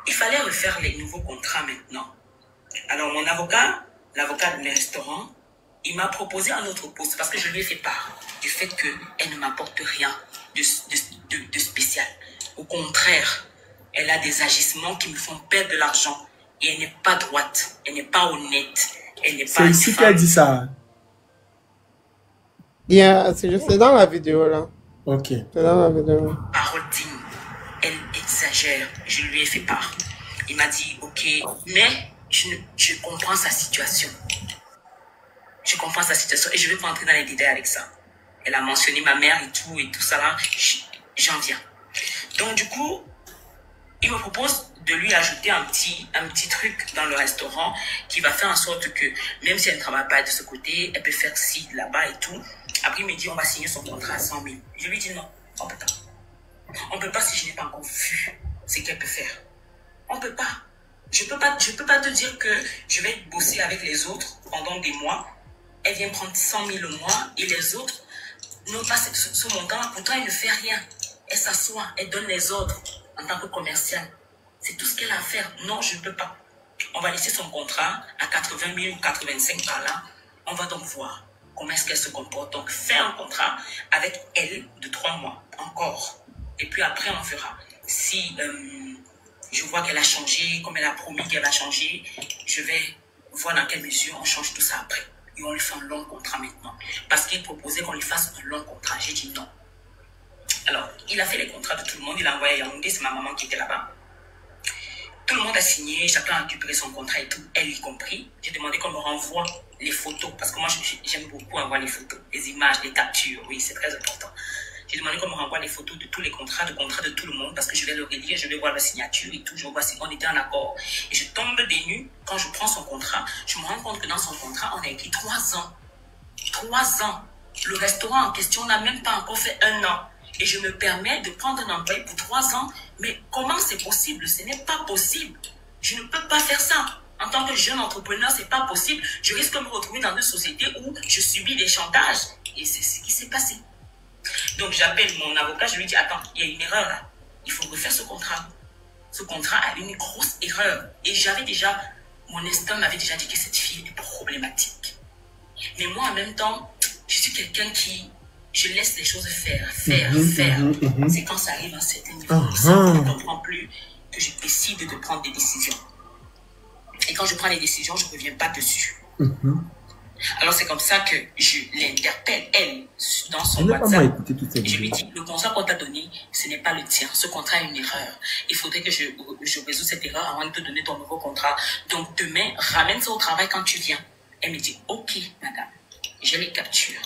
il fallait refaire les nouveaux contrats maintenant. Alors, mon avocat, l'avocat de mes restaurants, il m'a proposé un autre poste parce que je lui ai fait part du fait qu'elle ne m'apporte rien de spécial. Au contraire, elle a des agissements qui me font perdre de l'argent Et elle n'est pas droite, elle n'est pas honnête, elle n'est pas... C'est ici qu'elle dit ça. C'est dans la vidéo là. Ok. C'est dans la vidéo. Parole digne, elle exagère, je lui ai fait part. Il m'a dit, ok, mais je comprends sa situation. Je comprends sa situation et je vais pas entrer dans les détails avec ça. Elle a mentionné ma mère et tout ça là, j'en viens. Donc du coup, il me propose de lui ajouter un petit truc dans le restaurant qui va faire en sorte que même si elle ne travaille pas de ce côté, elle peut faire ci là-bas et tout. Après il me dit on va signer son contrat à 100 000. Je lui dis non, on peut pas. On peut pas si je n'ai pas encore vu ce qu'elle peut faire. On peut pas. Je peux pas te dire que je vais bosser avec les autres pendant des mois. Elle vient prendre 100 000 le mois et les autres n'ont pas ce montant. Pourtant, elle ne fait rien. Elle s'assoit, elle donne les ordres en tant que commerciale. C'est tout ce qu'elle a à faire. Non, je ne peux pas. On va laisser son contrat à 80 000 ou 85 par là. On va donc voir comment est-ce qu'elle se comporte. Donc, faire un contrat avec elle de 3 mois encore. Et puis après, on verra. Si je vois qu'elle a changé, comme elle a promis qu'elle va changer, je vais voir dans quelle mesure on change tout ça après. Et on lui fait un long contrat maintenant. Parce qu'il proposait qu'on lui fasse un long contrat. J'ai dit non. Alors, il a fait les contrats de tout le monde. Il a envoyé à Yaoundé, c'est ma maman qui était là-bas. Tout le monde a signé, chacun a récupéré son contrat et tout, elle y compris. J'ai demandé qu'on me renvoie les photos, parce que moi j'aime beaucoup envoyer les photos, les images, les captures, oui, c'est très important. J'ai demandé qu'on me renvoie les photos de tous les contrats, de tout le monde, parce que je vais le relire, je vais voir la signature et tout, je vois si on était en accord. Et je tombe des nues, quand je prends son contrat, je me rends compte que dans son contrat, on a écrit 3 ans. 3 ans. Le restaurant en question n'a même pas encore fait 1 an. Et je me permets de prendre un employé pour 3 ans. Mais comment c'est possible? Ce n'est pas possible. Je ne peux pas faire ça. En tant que jeune entrepreneur, c'est pas possible. Je risque de me retrouver dans une société où je subis des chantages. Et c'est ce qui s'est passé. Donc j'appelle mon avocat, je lui dis, attends, il y a une erreur là. Il faut refaire ce contrat. Ce contrat a une grosse erreur. Et mon instinct m'avait déjà dit que cette fille est problématique. Mais moi, en même temps, je suis quelqu'un qui... Je laisse les choses faire. C'est quand ça arrive à un certain niveau, je ne comprends plus, que je décide de prendre des décisions. Et quand je prends les décisions, je ne reviens pas dessus. Alors c'est comme ça que je l'interpelle, elle, dans son WhatsApp. Et je lui dis, le contrat qu'on t'a donné, ce n'est pas le tien. Ce contrat est une erreur. Il faudrait que je résous cette erreur avant de te donner ton nouveau contrat. Donc demain, ramène ça au travail quand tu viens. Elle me dit, ok, madame, je les capture.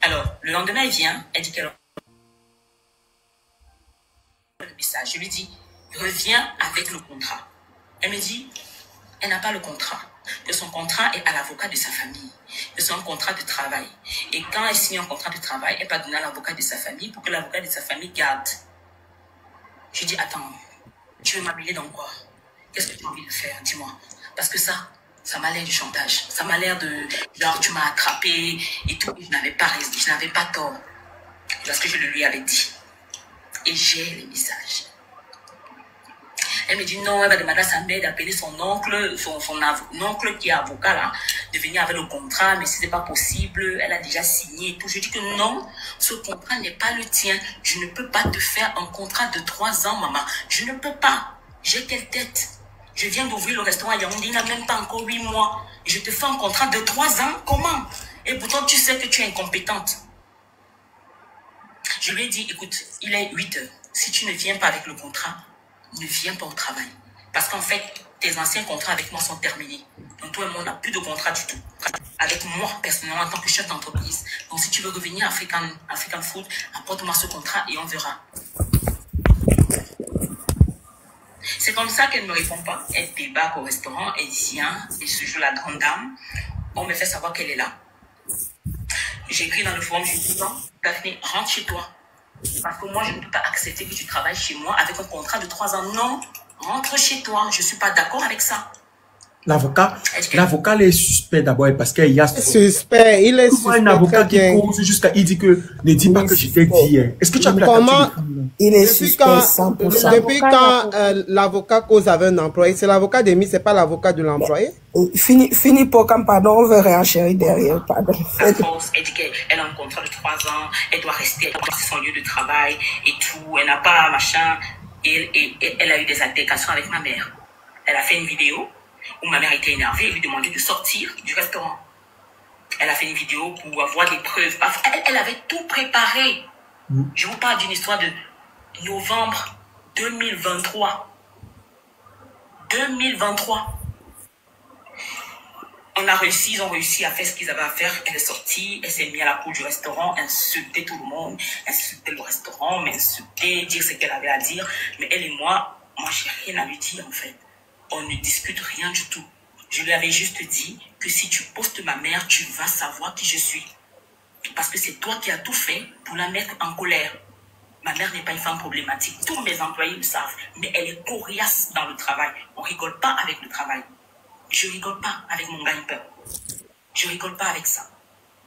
Alors, le lendemain, elle vient, elle dit qu'elle a le message. Je lui dis, reviens avec le contrat. Elle me dit, elle n'a pas le contrat, que son contrat est à l'avocat de sa famille, que c'est un contrat de travail. Et quand elle signe un contrat de travail, elle va donner à l'avocat de sa famille pour que l'avocat de sa famille garde. Je dis, attends, tu veux m'habiller dans quoi? Qu'est-ce que tu as envie de faire? Dis-moi. Parce que ça m'a l'air du chantage. Ça m'a l'air de, genre, tu m'as attrapé et tout. Je n'avais pas tort. Parce que je le lui avais dit. Et j'ai les messages. Elle me dit non, elle va demander à sa mère d'appeler son oncle, son oncle qui est avocat là, de venir avec le contrat, mais ce n'est pas possible, elle a déjà signé et tout. Je dis que non, ce contrat n'est pas le tien. Je ne peux pas te faire un contrat de 3 ans, maman. Je ne peux pas. J'ai quelle tête? Je viens d'ouvrir le restaurant à Yaoundé, il n'a même pas encore 8 mois. Je te fais un contrat de 3 ans, comment? Et pourtant, tu sais que tu es incompétente. Je lui ai dit, écoute, il est 8 heures. Si tu ne viens pas avec le contrat, ne viens pas au travail. Parce qu'en fait, tes anciens contrats avec moi sont terminés. Donc toi et moi, on n'a plus de contrat du tout. Avec moi, personnellement, en tant que chef d'entreprise. Donc si tu veux revenir à African Food, apporte-moi ce contrat et on verra. C'est comme ça qu'elle ne me répond pas. Elle débarque au restaurant, elle vient, et se joue la grande dame. On me fait savoir qu'elle est là. J'écris dans le forum, je dis non, Daphné, rentre chez toi. Parce que moi, je ne peux pas accepter que tu travailles chez moi avec un contrat de 3 ans. Non, rentre chez toi. Je ne suis pas d'accord avec ça. L'avocat est suspect d'abord parce qu'il y a suspect. Il est suspect. Un avocat qui cause jusqu'à il dit que ne dis pas que je t'ai dit. Est-ce que tu as vu la capture? Il est suspect 100%. Depuis quand l'avocat cause avec un employé, c'est l'avocat d'Emi, c'est pas l'avocat de l'employé. Fini pour quand, pardon, on veut réenchérir derrière, pardon. À force, elle dit qu'elle a un contrat de 3 ans, elle doit rester à son lieu de travail et tout, elle n'a pas machin, et elle a eu des altercations avec ma mère. elle a fait une vidéo où ma mère était énervée et lui demandait de sortir du restaurant. Elle a fait une vidéo pour avoir des preuves. Elle avait tout préparé. Je vous parle d'une histoire de novembre 2023. 2023. Ils ont réussi à faire ce qu'ils avaient à faire. Elle est sortie, elle s'est mise à la cour du restaurant, insulter tout le monde, insulter le restaurant, m'insulter, dire ce qu'elle avait à dire. Mais elle et moi, j'ai rien à lui dire en fait. On ne discute rien du tout. Je lui avais juste dit que si tu postes ma mère, tu vas savoir qui je suis. Parce que c'est toi qui as tout fait pour la mettre en colère. Ma mère n'est pas une femme problématique. Tous mes employés le savent. Mais elle est coriace dans le travail. On rigole pas avec le travail. Je rigole pas avec mon gagne-pain. Je rigole pas avec ça.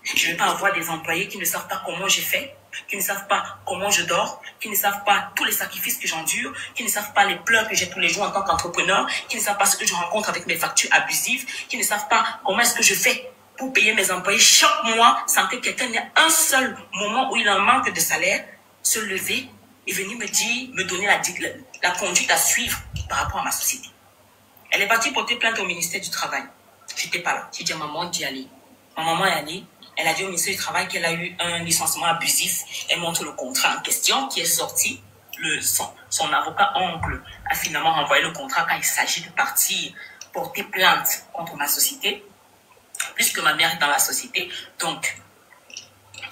Je ne vais pas avoir des employés qui ne savent pas comment j'ai fait, qui ne savent pas comment je dors, qui ne savent pas tous les sacrifices que j'endure, qui ne savent pas les pleurs que j'ai tous les jours en tant qu'entrepreneur, qui ne savent pas ce que je rencontre avec mes factures abusives, qui ne savent pas comment est-ce que je fais pour payer mes employés chaque mois sans que quelqu'un n'ait un seul moment où il en manque de salaire, se lever et venir me dire, me donner la conduite à suivre par rapport à ma société. Elle est partie porter plainte au ministère du Travail. J'étais pas là. J'ai dit à maman d'y aller. Ma maman est allée. Elle a dit au ministère du Travail qu'elle a eu un licenciement abusif. Elle montre le contrat en question qui est sorti. Son avocat oncle a finalement renvoyé le contrat quand il s'agit de partir porter plainte contre ma société. Puisque ma mère est dans la société. Donc,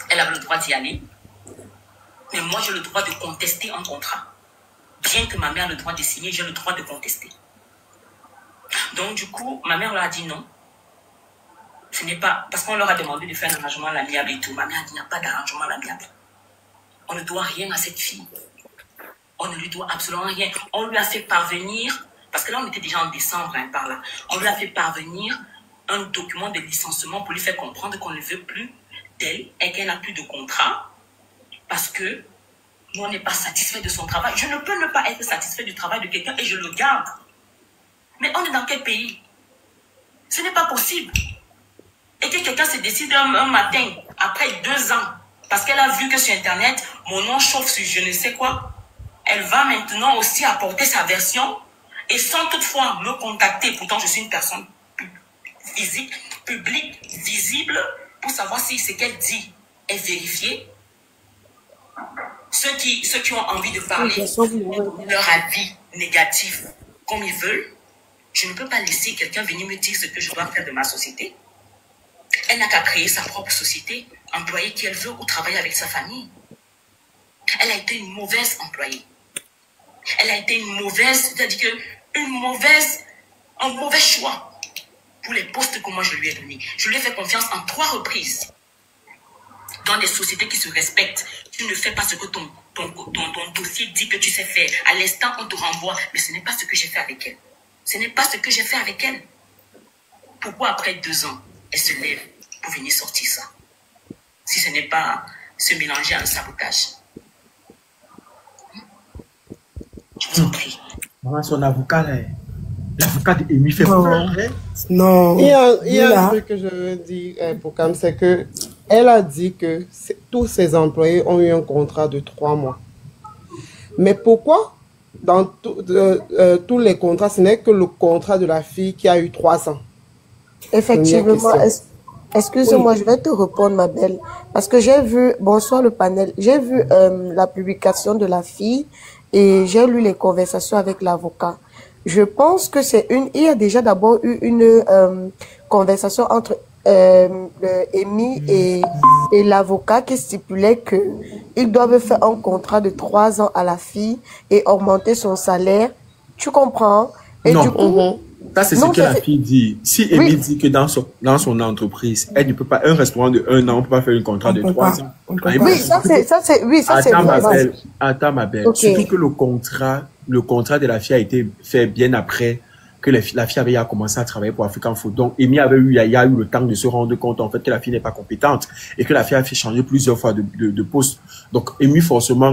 elle a le droit d'y aller. Mais moi, j'ai le droit de contester un contrat. Bien que ma mère ait le droit de signer, j'ai le droit de contester. Donc, du coup, ma mère leur a dit non. Ce n'est pas... Parce qu'on leur a demandé de faire un arrangement à l'amiable et tout. Ma mère a dit, il n'y a pas d'arrangement à l'amiable. On ne doit rien à cette fille. On ne lui doit absolument rien. On lui a fait parvenir... Parce que là, on était déjà en décembre, par là. On lui a fait parvenir un document de licenciement pour lui faire comprendre qu'on ne veut plus d'elle et qu'elle n'a plus de contrat. Parce que nous, on n'est pas satisfait de son travail. Je ne peux ne pas être satisfait du travail de quelqu'un et je le garde. Mais on est dans quel pays? Ce n'est pas possible. Et que quelqu'un se décide un matin, après 2 ans, parce qu'elle a vu que sur Internet, mon nom chauffe sur je ne sais quoi, elle va maintenant aussi apporter sa version et sans toutefois me contacter. Pourtant, je suis une personne physique, publique, visible, pour savoir si ce qu'elle dit est vérifié. Ceux qui ont envie de parler de leur avis négatif comme ils veulent, je ne peux pas laisser quelqu'un venir me dire ce que je dois faire de ma société. Elle n'a qu'à créer sa propre société, employer qui elle veut ou travailler avec sa famille. Elle a été une mauvaise employée. Elle a été une mauvaise, c'est-à-dire un mauvais choix pour les postes que moi je lui ai donnés. Je lui ai fait confiance en 3 reprises. Dans des sociétés qui se respectent, tu ne fais pas ce que ton dossier dit que tu sais faire. À l'instant, on te renvoie. Mais ce n'est pas ce que j'ai fait avec elle. Ce n'est pas ce que j'ai fait avec elle. Pourquoi après 2 ans, elle se lève pour venir sortir ça? Si ce n'est pas se mélanger à un sabotage. Je vous en prie. Son avocat, là, l'avocat d'Amy fait peur. Non. Il y a un truc que je veux dire pour Cam, c'est que elle a dit que tous ses employés ont eu un contrat de 3 mois. Mais pourquoi dans tous les contrats, ce n'est que le contrat de la fille qui a eu 3 ans? Effectivement. Excuse-moi, je vais te répondre, ma belle. Parce que j'ai vu, bonsoir le panel, j'ai vu la publication de la fille et j'ai lu les conversations avec l'avocat. Je pense que il y a déjà d'abord eu une conversation entre Amy et l'avocat qui stipulait que ils doivent faire un contrat de 3 ans à la fille et augmenter son salaire. Tu comprends? Et non. Du coup, ça, c'est ce que la fille dit. Si Amy dit que dans son entreprise, elle ne peut pas, un restaurant de 1 an, on ne peut pas faire un contrat de 3 ans. Oui, ça c'est Attends, ma belle. Okay. Surtout que le contrat de la fille a été fait bien après que la fille avait commencé à travailler pour African Food. Donc, Amy il y a eu le temps de se rendre compte, en fait, que la fille n'est pas compétente et que la fille a fait changer plusieurs fois de poste. Donc, Amy, forcément,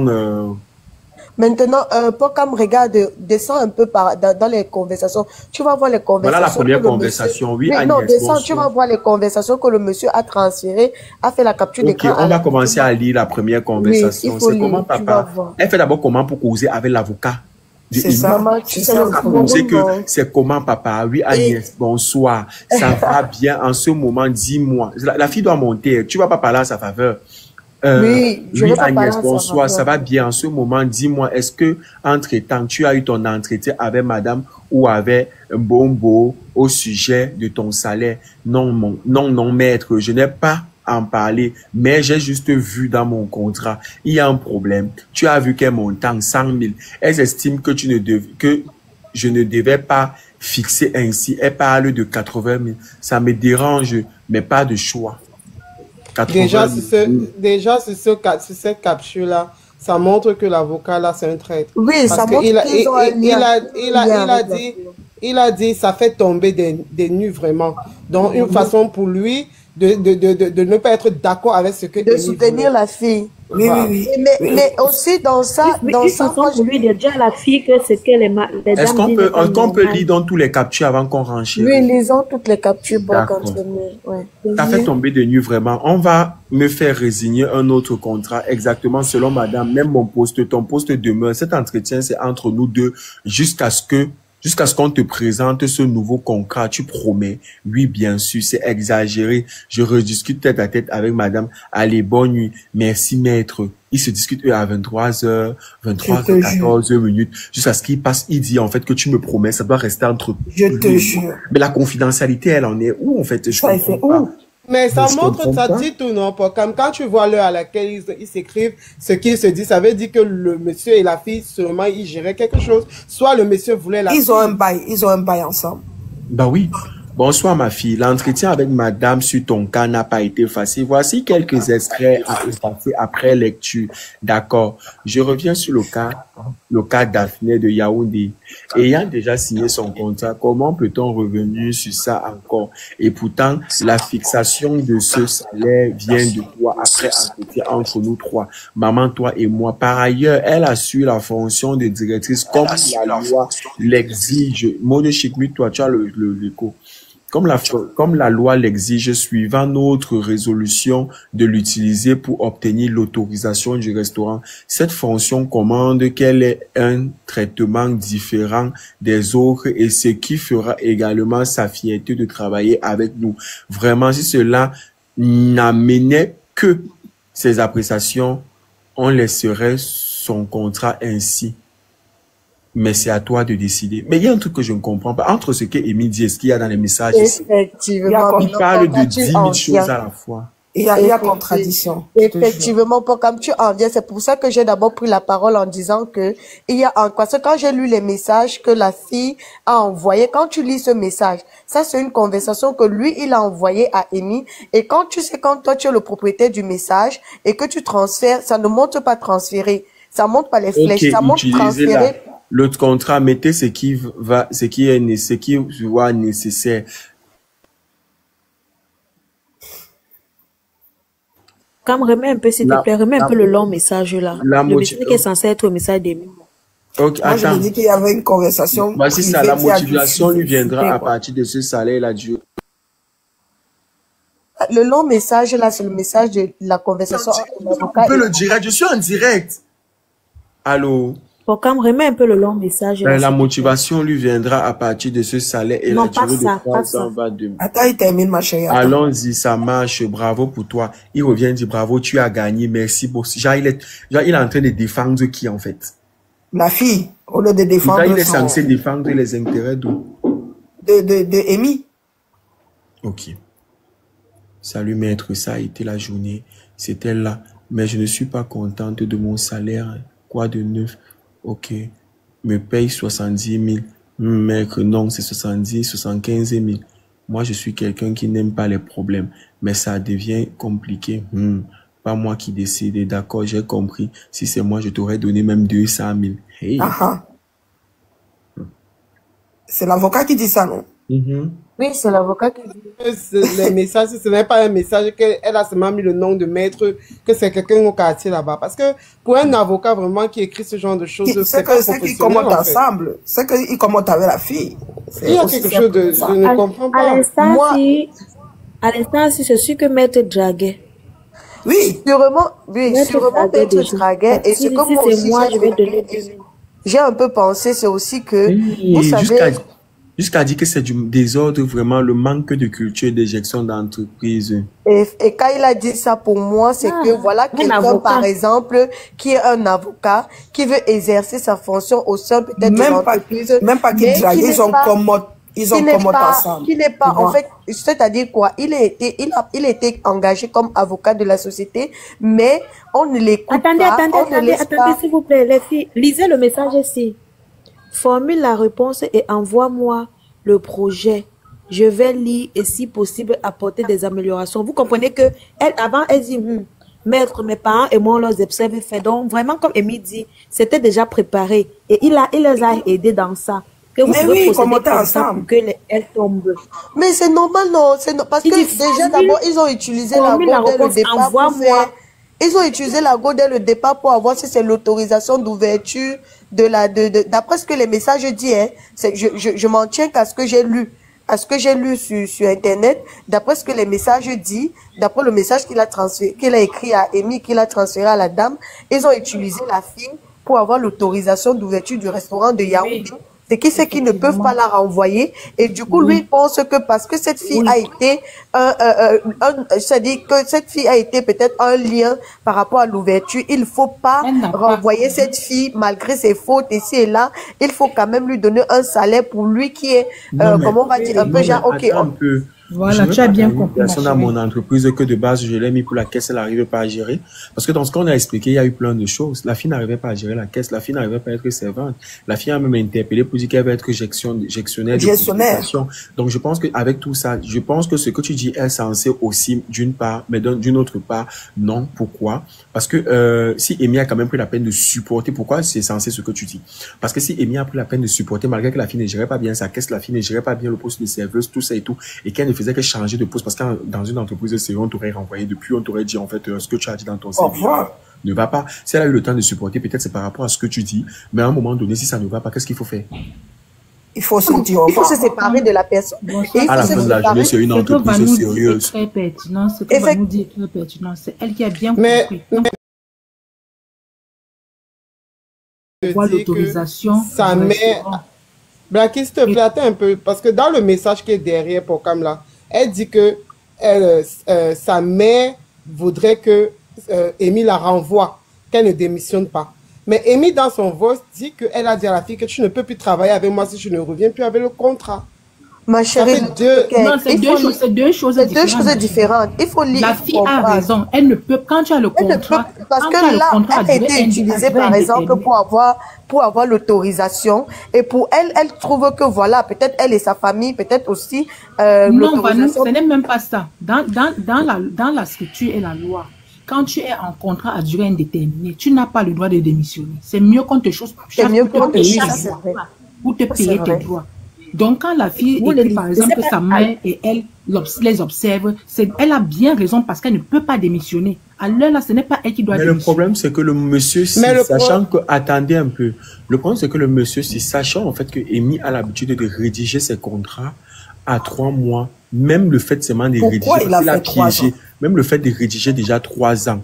maintenant, Pokam, regarde, descends un peu dans les conversations. Tu vas voir les conversations. Voilà la première conversation, oui. Mais non, descends, tu vas voir les conversations que le monsieur a transférées, a fait la capture d'écran. Ok, on va commencer à lire la première conversation. Oui, il faut c'est comment, papa? Elle fait d'abord comment pour causer avec l'avocat? C'est ça. Maman, tu sais que c'est comment, papa? Oui, Agnès, bonsoir. Ça va bien en ce moment, dis-moi. La fille doit monter. Tu vas pas parler à sa faveur. Oui, Agnès, bonsoir, ça va bien en ce moment. Dis-moi, est-ce que, entre-temps, tu as eu ton entretien avec madame ou avec Bombo au sujet de ton salaire? Non, maître, je n'ai pas à en parler, mais j'ai juste vu dans mon contrat, il y a un problème. Tu as vu quel montant, 100 000. Elle estime que je ne devais pas fixer ainsi. Elle parle de 80 000. Ça me dérange, mais pas de choix. Déjà, sur cette capture-là, ça montre que l'avocat, là, c'est un traître. Oui, ça montre il a dit, ça fait tomber des nues, vraiment. Donc, une façon pour lui de ne pas être d'accord avec ce que... De soutenir la fille. Oui. Mais aussi dans ça... pour lui de dire à la fille que c'est qu'elle est mal. Est-ce qu'on peut lire dans tous les captures avant qu'on rentre? Oui, lisons toutes les captures. Ça fait tomber des nues, vraiment. On va me faire résigner un autre contrat, exactement selon madame. Même ton poste demeure. Cet entretien, c'est entre nous deux jusqu'à ce qu'on te présente ce nouveau contrat. Tu promets? Oui, bien sûr, c'est exagéré. Je rediscute tête à tête avec madame. Allez, bonne nuit. Merci, maître. Ils se discutent à 23h, 14 minutes, jusqu'à ce qu'il passe. Il dit, en fait, que tu me promets, ça doit rester entre... Je te jure. Mais la confidentialité, elle en est où, en fait? Mais ça montre, ça dit tout, non? Comme quand tu vois l'heure à laquelle ils s'écrivent ce qu'ils se disent, ça veut dire que le monsieur et la fille, seulement, ils géraient quelque chose. Soit le monsieur voulait la fille. Ils ont un bail ensemble. Bah oui. Bonsoir ma fille. L'entretien avec madame sur ton cas n'a pas été facile. Voici quelques extraits à effacer après lecture. D'accord. Je reviens sur le cas Daphné de Yaoundé. Ayant déjà signé son contrat, comment peut-on revenir sur ça encore? Et pourtant, la fixation de ce salaire vient de toi après entretien entre nous trois. Maman, toi et moi. Par ailleurs, elle assure la fonction de directrice comme la loi l'exige. Mode chic, toi, tu as l'écho. Comme la loi l'exige, suivant notre résolution de l'utiliser pour obtenir l'autorisation du restaurant, cette fonction commande qu'elle ait un traitement différent des autres et ce qui fera également sa fierté de travailler avec nous. Vraiment, si cela n'amenait que ces appréciations, on laisserait son contrat ainsi. Mais c'est à toi de décider. Mais il y a un truc que je ne comprends pas. Entre ce qu'Émile dit et ce qu'il y a dans les messages, effectivement, il parle de 10 000 choses à la fois. Il y a contradiction. Effectivement, comme tu en viens, c'est pour ça que j'ai d'abord pris la parole en disant que il y a parce que quand j'ai lu les messages que la fille a envoyés, quand tu lis ce message, ça c'est une conversation que lui, il a envoyé à Amy. Et quand toi tu es le propriétaire du message et que tu transfères, ça ne montre pas transférer. Ça montre pas les flèches, ça montre transférer. L'autre contrat, mettez ce qui est nécessaire. Comme remets un peu, s'il te plaît, remets un peu le long message là. Le message qui est censé être au message des mots. Okay, moi, je me dis qu'il y avait une conversation. Voici ça, la motivation lui viendra à partir de ce salaire là. Le long message là, c'est le message de la conversation. On peut le direct, je suis en direct. Allô? Pour quand remets un peu le long message. La motivation lui viendra à partir de ce salaire et la durée de 3 ans va de... Attends, il termine ma chérie. Allons-y, ça marche, bravo pour toi. Il revient, dit bravo, tu as gagné, merci beaucoup. Genre, il est en train de défendre qui en fait? La fille, au lieu de défendre... Il est censé défendre les intérêts d'où? De Amy. Ok. Salut maître, ça a été la journée. C'était là. Mais je ne suis pas contente de mon salaire. Quoi de neuf? Ok, me paye 70 000. Maître, non, c'est 70, 75 000. Moi, je suis quelqu'un qui n'aime pas les problèmes, mais ça devient compliqué. Pas moi qui décide. D'accord, j'ai compris. Si c'est moi, je t'aurais donné même 200 000. Hey. C'est l'avocat qui dit ça, non? Oui, c'est l'avocat qui dit. Les messages, ce n'est pas un message qu'elle a seulement mis le nom de maître, que c'est quelqu'un au quartier là-bas. Parce que pour un avocat vraiment qui écrit ce genre de choses, c'est qu'ils commentent ensemble. C'est qu'ils commentent avec la fille. Il y a quelque chose de je ne comprends pas. À l'instant, si je suis que maître draguait. Oui, sûrement maître draguait. Et c'est comme moi, je vais donner 2 000. j'ai un peu pensé, c'est aussi que, Et vous savez, jusqu'à dire que c'est du désordre, vraiment, le manque de culture d'éjection d'entreprise. et quand il a dit ça pour moi, c'est que voilà quelqu'un, par exemple, qui est un avocat, qui veut exercer sa fonction au sein peut-être de l'entreprise. Même pas qu'ils draguent, ils ont commode ensemble. Qui n'est pas, en fait, c'est-à-dire quoi, il a été engagé comme avocat de la société, mais on ne l'écoute pas. Attendez, s'il vous plaît, les filles, lisez le message ici. Formule la réponse et envoie-moi le projet. Je vais lire et si possible apporter des améliorations. Vous comprenez que avant elle dit maître, mes parents et moi on les observe fait. Donc vraiment comme Amy dit, c'était déjà préparé et il les a aidés dans ça. Que vous pouvez procéder comme ça pour que elle tombe. Mais c'est normal, non, parce que déjà d'abord ils ont utilisé la go dès le départ pour faire. Ils ont utilisé la go dès le départ pour avoir si c'est l'autorisation d'ouverture d'après ce que les messages disent, hein, je m'en tiens qu'à ce que j'ai lu. À ce que j'ai lu sur Internet, d'après ce que les messages disent, d'après le message qu'il a écrit à Amy, qu'il a transféré à la dame, ils ont utilisé la fille pour avoir l'autorisation d'ouverture du restaurant de Yaoundé. C'est qui c'est qu'ils ne peuvent pas la renvoyer. Et du coup, lui, il pense que parce que cette fille a été c'est-à-dire que cette fille a été peut-être un lien par rapport à l'ouverture, il faut pas renvoyer cette fille malgré ses fautes ici et là. Il faut quand même lui donner un salaire pour lui qui est, comment on va dire, un peu genre, ok. Voilà, tu as bien compris. Personne à mon entreprise que de base, je l'ai mis pour la caisse, elle n'arrivait pas à gérer. Parce que dans ce qu'on a expliqué, il y a eu plein de choses. La fille n'arrivait pas à gérer la caisse, la fille n'arrivait pas à être servante. La fille a même interpellé pour dire qu'elle va être gestionnaire de communication. Donc, je pense qu'avec tout ça, je pense que ce que tu dis est censé aussi, d'une part, mais d'une autre part, non. Pourquoi? Parce que si Amy a quand même pris la peine de supporter, pourquoi c'est censé ce que tu dis? Parce que si Amy a pris la peine de supporter, malgré que la fille ne gérait pas bien sa caisse, la fille ne gérait pas bien le poste de serveuse, tout ça et tout, et qu'elle ne faisait que changer de poste, parce que dans une entreprise sérieux, on t'aurait renvoyé depuis, on t'aurait dit en fait ce que tu as dit dans ton CV ne va pas. Si elle a eu le temps de supporter, peut-être c'est par rapport à ce que tu dis, mais à un moment donné, si ça ne va pas, qu'est-ce qu'il faut faire? Il faut se dire, il faut se séparer de la personne. Et à la fin de la journée, c'est une entreprise sérieuse. C'est très pertinent, ce que va nous dire très pertinent. C'est elle qui a bien compris. L'autorisation. Ça met. Blackie, s'il te plaît, attends un peu, parce que dans le message qui est derrière pour Kamla, elle dit que sa mère voudrait que Amy la renvoie, qu'elle ne démissionne pas. Mais Amy, dans son voice, dit qu'elle a dit à la fille que tu ne peux plus travailler avec moi si je ne reviens plus avec le contrat. Ma chérie, c'est deux choses différentes. Il faut lire. La fille a raison. Elle ne peut, quand tu as le contrat, parce que là, elle a été utilisée, par exemple, pour avoir l'autorisation. Et pour elle, elle trouve que voilà, peut-être elle et sa famille, peut-être aussi, non, ce n'est même pas ça. Dans la structure et la loi, quand tu es en contrat à durée indéterminée, tu n'as pas le droit de démissionner. C'est mieux qu'on te chose pour te payer tes droits. Donc, quand la fille écrit, par exemple, sa mère et elle les observe, elle a bien raison parce qu'elle ne peut pas démissionner. Alors là, ce n'est pas elle qui doit démissionner. Le problème, c'est que le monsieur, sachant que, attendez un peu, le problème, c'est que le monsieur, sachant en fait que Amy a l'habitude de rédiger ses contrats à 3 mois, même le fait seulement de rédiger, même le fait de rédiger déjà 3 ans,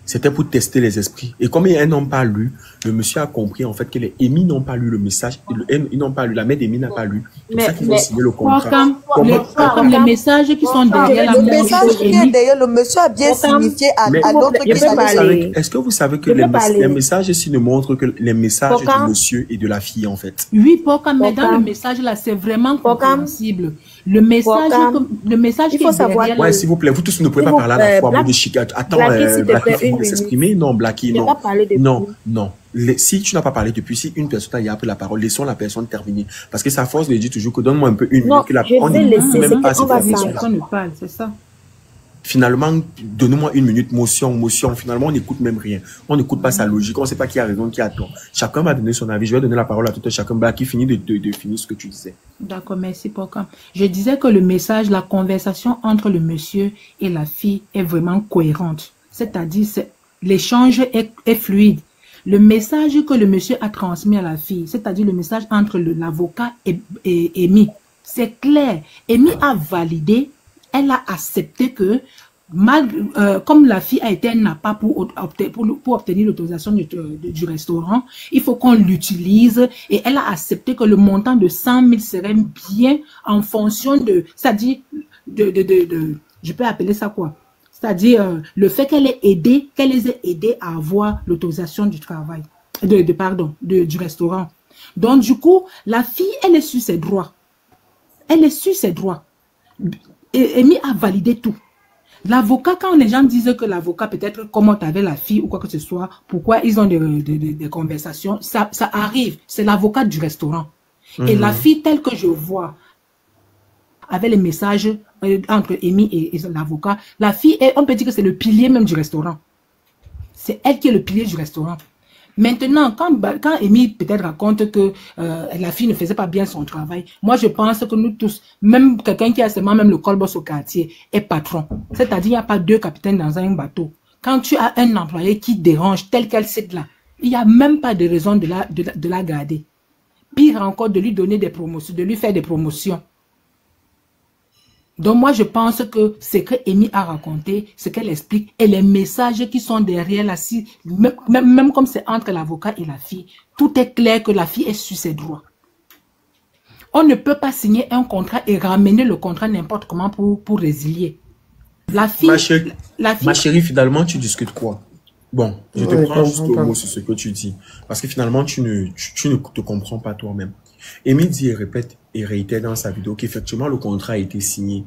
c'était pour tester les esprits. Et comme ils n'ont pas lu, le monsieur a compris en fait que les Amy n'ont pas lu le message, ils n'ont pas lu, la mère d'Amy n'a pas lu. C'est pour ça qu'ils ont signé le contrat. Comme les messages qui sont derrière la message qui est derrière, le monsieur a bien signifié à l'autre qui s'allait. Est-ce que vous savez que les messages ici ne montrent que les messages du monsieur et de la fille en fait? Oui, mais dans le message là, c'est vraiment compréhensible. Le message il faut savoir. Ouais, s'il vous plaît, vous tous ne pouvez pas parler à la fois. Attends, Blackie, s'exprimer. Non, Blackie, non. Non. Si tu n'as pas parlé depuis, si une personne a pris la parole, laissons la personne terminer. Parce que sa force de dire toujours que donne-moi un peu une minute. Je vais laisser, même pas c'est ça. Finalement, donnez-moi une minute, motion. Finalement, on n'écoute même rien. On n'écoute pas sa logique. On ne sait pas qui a raison, qui a tort. Chacun va donner son avis. Je vais donner la parole à tout un chacun. Blackie, finit de finir ce que tu disais. D'accord, merci beaucoup. Je disais que le message, la conversation entre le monsieur et la fille est vraiment cohérente. C'est-à-dire, l'échange est fluide. Le message que le monsieur a transmis à la fille, c'est-à-dire le message entre l'avocat et Amy, c'est clair. Amy a validé, elle a accepté que comme la fille a été un appât pour obtenir l'autorisation du restaurant, il faut qu'on l'utilise et elle a accepté que le montant de 100 000 serait bien en fonction de, c'est-à-dire, je peux appeler ça quoi? C'est-à-dire le fait qu'elle les ait aidés à avoir l'autorisation du travail, du restaurant. Donc du coup, la fille, elle est sur ses droits. Elle est sur ses droits. Et Amy a validé tout. L'avocat, quand les gens disent que l'avocat peut-être commente avec la fille ou quoi que ce soit, pourquoi ils ont des conversations, ça arrive. C'est l'avocat du restaurant. Et la fille, telle que je vois, avec les messages entre Amy et l'avocat, la fille, on peut dire que c'est le pilier même du restaurant. C'est elle qui est le pilier du restaurant. Maintenant, quand Amy peut-être raconte que la fille ne faisait pas bien son travail, moi je pense que nous tous, même quelqu'un qui a seulement même le colboss au quartier, est patron. C'est-à-dire il n'y a pas deux capitaines dans un bateau. Quand tu as un employé qui dérange tel qu'elle sait là, il n'y a même pas de raison de la garder. Pire encore, de lui donner des promotions, de lui faire des promotions. Donc moi je pense que ce que Amy a raconté, ce qu'elle explique et les messages qui sont derrière la fille, même comme c'est entre l'avocat et la fille, tout est clair que la fille est sur ses droits. On ne peut pas signer un contrat et ramener le contrat n'importe comment pour résilier. La fille, ma chérie, finalement tu discutes quoi? Bon, je te prends juste au mot sur ce que tu dis. Parce que finalement tu ne te comprends pas toi-même. Amy dit et répète et réitère dans sa vidéo qu'effectivement le contrat a été signé.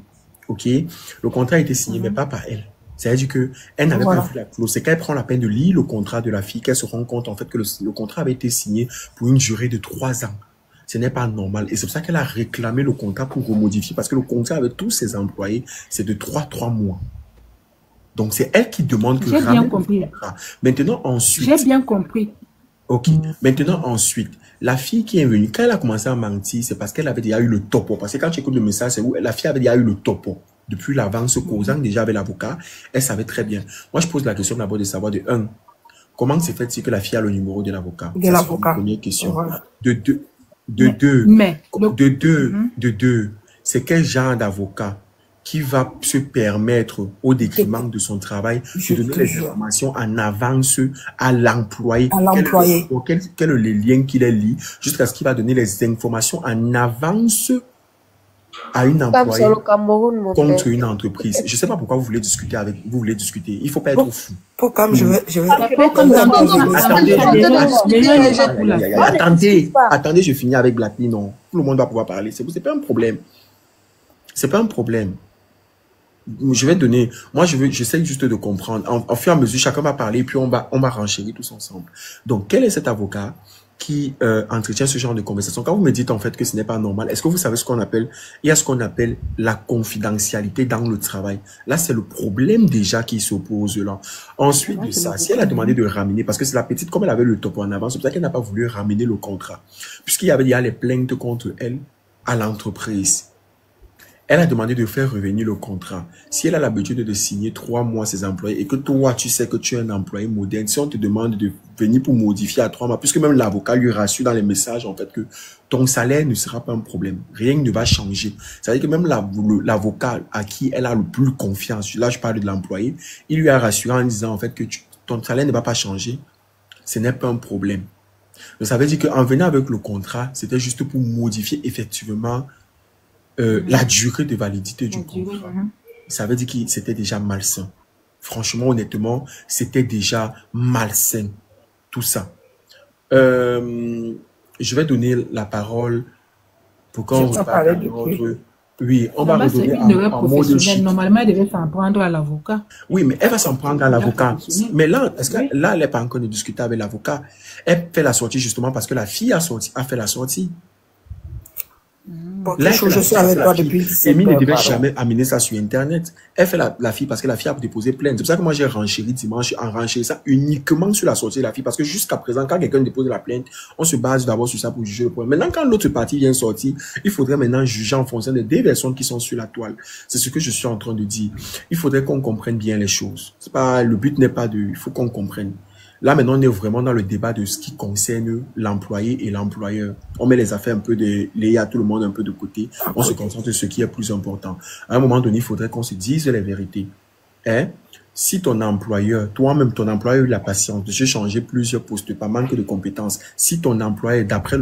Ok, le contrat a été signé, mais pas par elle. C'est-à-dire qu'elle n'avait pas vu la clause. C'est qu'elle prend la peine de lire le contrat de la fille, qu'elle se rend compte en fait que le contrat avait été signé pour une durée de 3 ans. Ce n'est pas normal. Et c'est pour ça qu'elle a réclamé le contrat pour remodifier. Parce que le contrat avec tous ses employés, c'est de 3 mois. Donc c'est elle qui demande que... J'ai bien compris. Maintenant, ensuite... J'ai bien compris. Ok. Maintenant, ensuite, la fille qui est venue, quand elle a commencé à mentir, c'est parce qu'elle avait déjà eu le topo. Parce que quand tu écoutes le message, c'est où la fille avait déjà eu le topo. Depuis l'avance, causant déjà avec l'avocat, elle savait très bien. Moi, je pose la question d'abord de savoir de 1, comment c'est fait que la fille a le numéro de l'avocat? De l'avocat. Première question. Voilà. De deux, c'est quel genre d'avocat qui va se permettre au détriment de son travail de donner les informations en avance à l'employé. Quel est le lien qu'il est lié jusqu'à ce qu'il va donner les informations en avance à une employée contre une entreprise. Je ne sais pas pourquoi vous voulez discuter avec vous voulez discuter. Il ne faut pas être fou. Attendez, je finis avec Blackly. Non, tout le monde va pouvoir parler. C'est pas un problème. C'est pas un problème. Je vais donner, moi j'essaie juste de comprendre. En fur et à mesure, chacun va parler, puis on va renchérir tous ensemble. Donc, quel est cet avocat qui entretient ce genre de conversation? Quand vous me dites en fait que ce n'est pas normal, est-ce que vous savez ce qu'on appelle, il y a ce qu'on appelle la confidentialité dans le travail. Là, c'est le problème déjà qui s'oppose là. Ensuite de ça, si elle a demandé de ramener, parce que c'est la petite, comme elle avait le topo en avant, c'est pour ça qu'elle n'a pas voulu ramener le contrat. Puisqu'il y avait déjà les plaintes contre elle à l'entreprise. Elle a demandé de faire revenir le contrat. Si elle a l'habitude de signer 3 mois ses employés et que toi, tu sais que tu es un employé moderne, si on te demande de venir pour modifier à 3 mois, puisque même l'avocat lui rassure dans les messages, en fait, que ton salaire ne sera pas un problème. Rien ne va changer. C'est-à-dire que même l'avocat à qui elle a le plus confiance, là, je parle de l'employé, il lui a rassuré en disant, en fait, que ton salaire ne va pas changer. Ce n'est pas un problème. Donc, ça veut dire qu'en venant avec le contrat, c'était juste pour modifier effectivement la durée de validité du contrat. Ça veut dire que c'était déjà malsain. Franchement, honnêtement, c'était déjà malsain. Tout ça. Je vais donner la parole pour qu'on reparle de notre... Oui, on va redonner un mot de chic. Normalement, elle devait s'en prendre à l'avocat. Oui, mais elle va s'en prendre à l'avocat. Mais là, est-ce que là, elle n'est pas encore de discuter avec l'avocat? Elle fait la sortie justement parce que la fille a fait la sortie. Là, je suis avec toi depuis. Amy ne devait jamais amener ça sur Internet. Elle fait la fille parce que la fille a déposé plainte. C'est pour ça que moi j'ai renchéri dimanche, renchéré ça uniquement sur la sortie de la fille. Parce que jusqu'à présent, quand quelqu'un dépose la plainte, on se base d'abord sur ça pour juger le problème. Maintenant, quand l'autre partie vient sortir, il faudrait maintenant juger en fonction des 2 personnes qui sont sur la toile. C'est ce que je suis en train de dire. Il faudrait qu'on comprenne bien les choses. C'est pas, le but n'est pas de, il faut qu'on comprenne. Là, maintenant, on est vraiment dans le débat de ce qui concerne l'employé et l'employeur. On met les affaires un peu de Léa, tout le monde un peu de côté. On se concentre sur ce qui est plus important. À un moment donné, il faudrait qu'on se dise les vérités. Hein? Si ton employeur, toi-même, ton employeur a eu la patience de changer plusieurs postes par manque de compétences, si ton employeur, d'après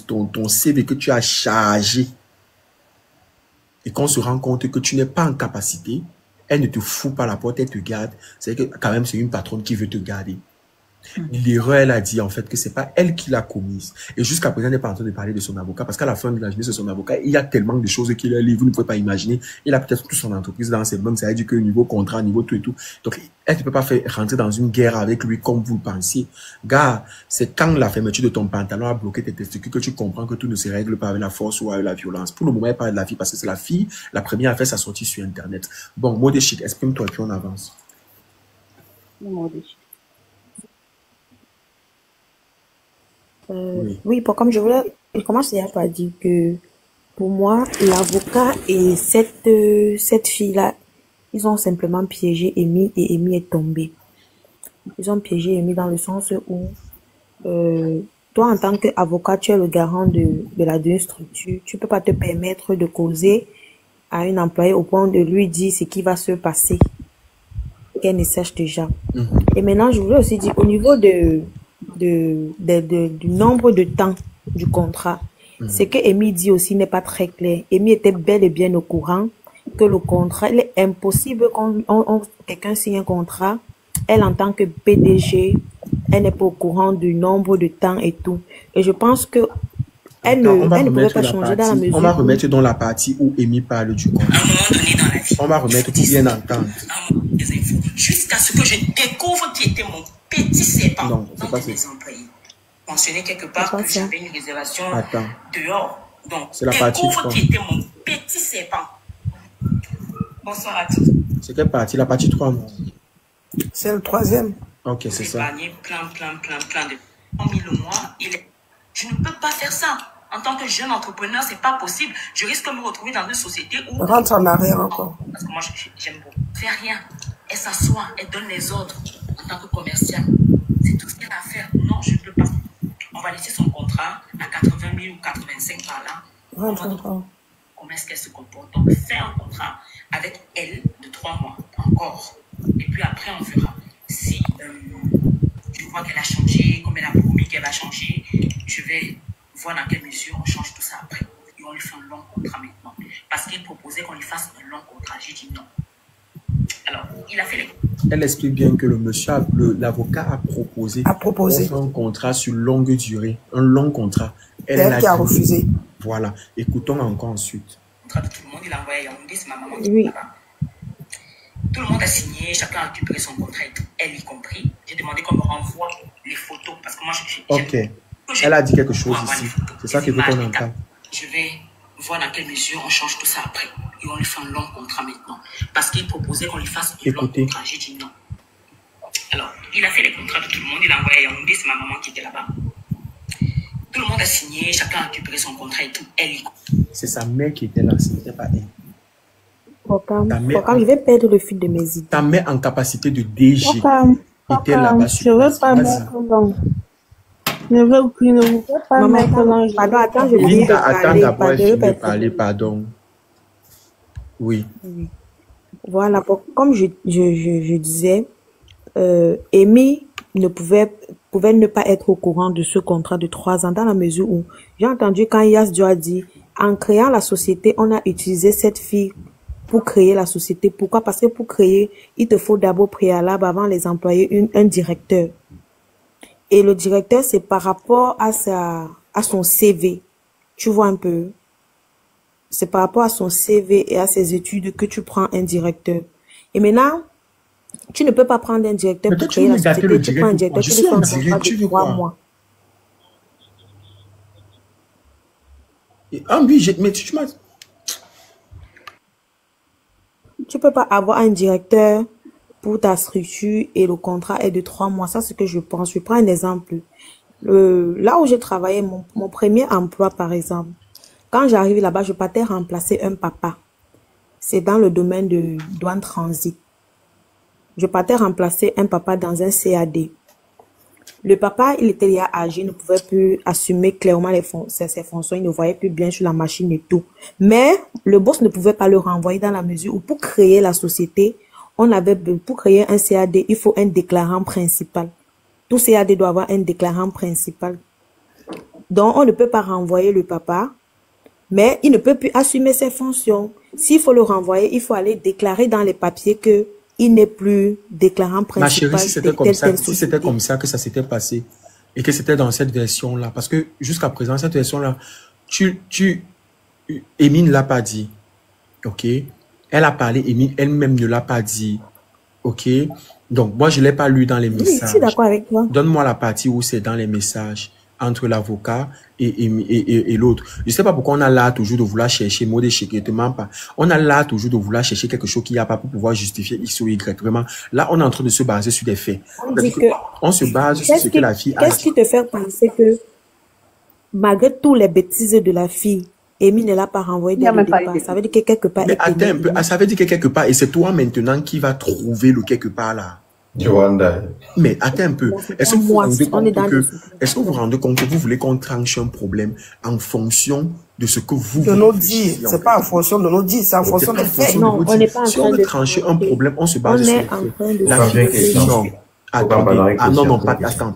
ton CV que tu as chargé, et qu'on se rend compte que tu n'es pas en capacité, elle ne te fout pas la porte, elle te garde, c'est que quand même c'est une patronne qui veut te garder. L'erreur, elle a dit en fait que c'est pas elle qui l'a commise. Et jusqu'à présent, elle n'est pas en train de parler de son avocat parce qu'à la fin de la journée, c'est son avocat. Il y a tellement de choses qu'il a liées, vous ne pouvez pas imaginer. Il a peut-être toute son entreprise dans ses mains. Ça veut dire que niveau contrat, niveau tout et tout. Donc, elle ne peut pas faire rentrer dans une guerre avec lui comme vous le pensiez. Gars, c'est quand la fermeture de ton pantalon a bloqué tes testicules que tu comprends que tout ne se règle pas avec la force ou avec la violence. Pour le moment, elle parle de la fille parce que c'est la fille, la première à faire sa sortie sur Internet. Bon, mot de chic, exprime-toi et puis on avance. Mot de chic. Oui. Oui, comme je commence déjà par dire que pour moi, l'avocat et cette fille-là, ils ont simplement piégé Amy et Amy est tombée. Ils ont piégé Amy dans le sens où toi, en tant qu'avocat, tu es le garant d'une structure. Tu peux pas te permettre de causer à une employée au point de lui dire ce qui va se passer, qu'elle ne sache déjà. Et maintenant, je voulais aussi dire au niveau du nombre de temps du contrat, ce que Amy dit aussi n'est pas très clair. Amy était bel et bien au courant que le contrat, il est impossible quand quelqu'un signe un contrat, elle en tant que PDG, elle n'est pas au courant du nombre de temps et tout. Et je pense que elle ne pouvait pas changer dans la mesure. On va remettre dans la partie où Amy parle du contrat. À un moment donné dans la vie, On va remettre pour bien entendre. jusqu'à ce que je découvre qui était mon petit serpent Non, c'est dans pas tous mes ça. employés. Mentionné quelque part que j'avais une réservation Attends. dehors. Donc, C'est la partie découvre 3. qui était mon petit serpent. Bonsoir à tous. C'est quelle partie? La partie 3, non? C'est le troisième. Ok, c'est ça. Épargner plein de 100 000 le mois. Je ne peux pas faire ça. En tant que jeune entrepreneur, c'est pas possible. Je risque de me retrouver dans une société où... Rentre en arrière encore. Parce que moi, j'aime beaucoup. Faire rien. Elle s'assoit, elle donne les ordres en tant que commerciale. C'est tout ce qu'elle a à faire. Non, je ne peux pas. On va laisser son contrat à 80 000 ou 85 par là. Rentre encore. Comment est-ce qu'elle se comporte? Donc, fais un contrat avec elle de 3 mois encore. Et puis après, on verra. Si je vois qu'elle a changé, comme elle a promis qu'elle va changer, je vais voir dans quelle mesure on change tout ça après. Et on lui fait un long contrat maintenant. Parce qu'il proposait qu'on lui fasse un long contrat. J'ai dit non. Alors, il a fait les... Elle explique bien que l'avocat a proposé un contrat sur longue durée, un long contrat. Elle qui a refusé. Voilà. Écoutons encore ensuite. Contrat de tout le monde, il a envoyé à Yaoundé, c'est ma maman qui est là-bas. Tout le monde a signé, chacun a récupéré son contrat, elle y compris. J'ai demandé qu'on me renvoie les photos parce que moi, ok. Elle a dit quelque chose ici. C'est ça qu'il veut qu'on entende. Je vais voir dans quelle mesure on change tout ça après. Et on lui fait un long contrat maintenant. Parce qu'il proposait qu'on lui fasse un long contrat. J'ai dit non. Alors, il a fait les contrats de tout le monde. Il a envoyé à Yaoundé, c'est ma maman qui était là-bas. Tout le monde a signé, chacun a récupéré son contrat et tout. Elle y... C'est sa mère qui était là, ce n'était pas elle. Je vais perdre le fil de mes idées. Ta mère en capacité de DG était là-bas. Je ne veux pas mettre dans... Ne veux pas mettre dans... Pardon, attends, je vais attends d'abord, elle finit de parler, pardon. Oui. Voilà, comme je disais, Amy ne pouvait ne pas être au courant de ce contrat de 3 ans dans la mesure où j'ai entendu quand Yasdio a dit en créant la société, on a utilisé cette fille pour créer la société. Pourquoi? Parce que pour créer, il te faut d'abord préalable avant les employés un directeur. Et le directeur, c'est par rapport à son CV. Tu vois un peu? C'est par rapport à son CV et à ses études que tu prends un directeur. Et maintenant, tu ne peux pas prendre un directeur pour créer la société. Tu prends un directeur qui fait un contrat de 3 mois. Mais tu m'as... Tu peux pas avoir un directeur pour ta structure et le contrat est de 3 mois. Ça, c'est ce que je pense. Je prends un exemple. Là où j'ai travaillé, mon premier emploi, par exemple, quand j'arrive là-bas, je partais remplacer un papa. C'est dans le domaine de douane transit. Je partais remplacer un papa dans un CAD. Le papa, il était déjà âgé, il ne pouvait plus assumer clairement ses fonctions, il ne voyait plus bien sur la machine et tout. Mais le boss ne pouvait pas le renvoyer dans la mesure où pour créer la société, on avait, pour créer un CAD, il faut un déclarant principal. Tout CAD doit avoir un déclarant principal. Donc, on ne peut pas renvoyer le papa, mais il ne peut plus assumer ses fonctions. S'il faut le renvoyer, il faut aller déclarer dans les papiers que il n'est plus déclarant principal. Ma chérie, si c'était comme ça que ça s'était passé et que c'était dans cette version-là, parce que jusqu'à présent, cette version-là, Amy ne l'a pas dit, ok? Elle a parlé, Amy elle-même ne l'a pas dit, ok? Donc, moi, je ne l'ai pas lu dans les messages. Oui, je suis d'accord avec toi. Donne-moi la partie où c'est dans les messages entre l'avocat et l'autre. Je ne sais pas pourquoi on a là toujours de vouloir chercher, mot de secrètement pas. On a là toujours de vouloir chercher quelque chose qu'il n'y a pas pour pouvoir justifier X ou Y. Vraiment, là, on est en train de se baser sur des faits. On se base sur ce que la fille a dit. Qu'est-ce qui te fait penser que, malgré tous les bêtises de la fille, Amy ne l'a pas renvoyé dès le départ? Ça veut dire que quelque part... Mais attends un peu, ça veut dire que quelque part, et c'est toi maintenant qui va trouver le quelque part là. Mais attends un peu, est-ce que vous vous rendez compte que vous voulez qu'on tranche un problème en fonction de ce que vous... De nos dits, c'est pas en fonction de nos dits, c'est en fonction des faits. Non, on n'est pas en train de... Si on veut trancher un problème, on se base sur les faits. La fille, non. Non, pas, attends.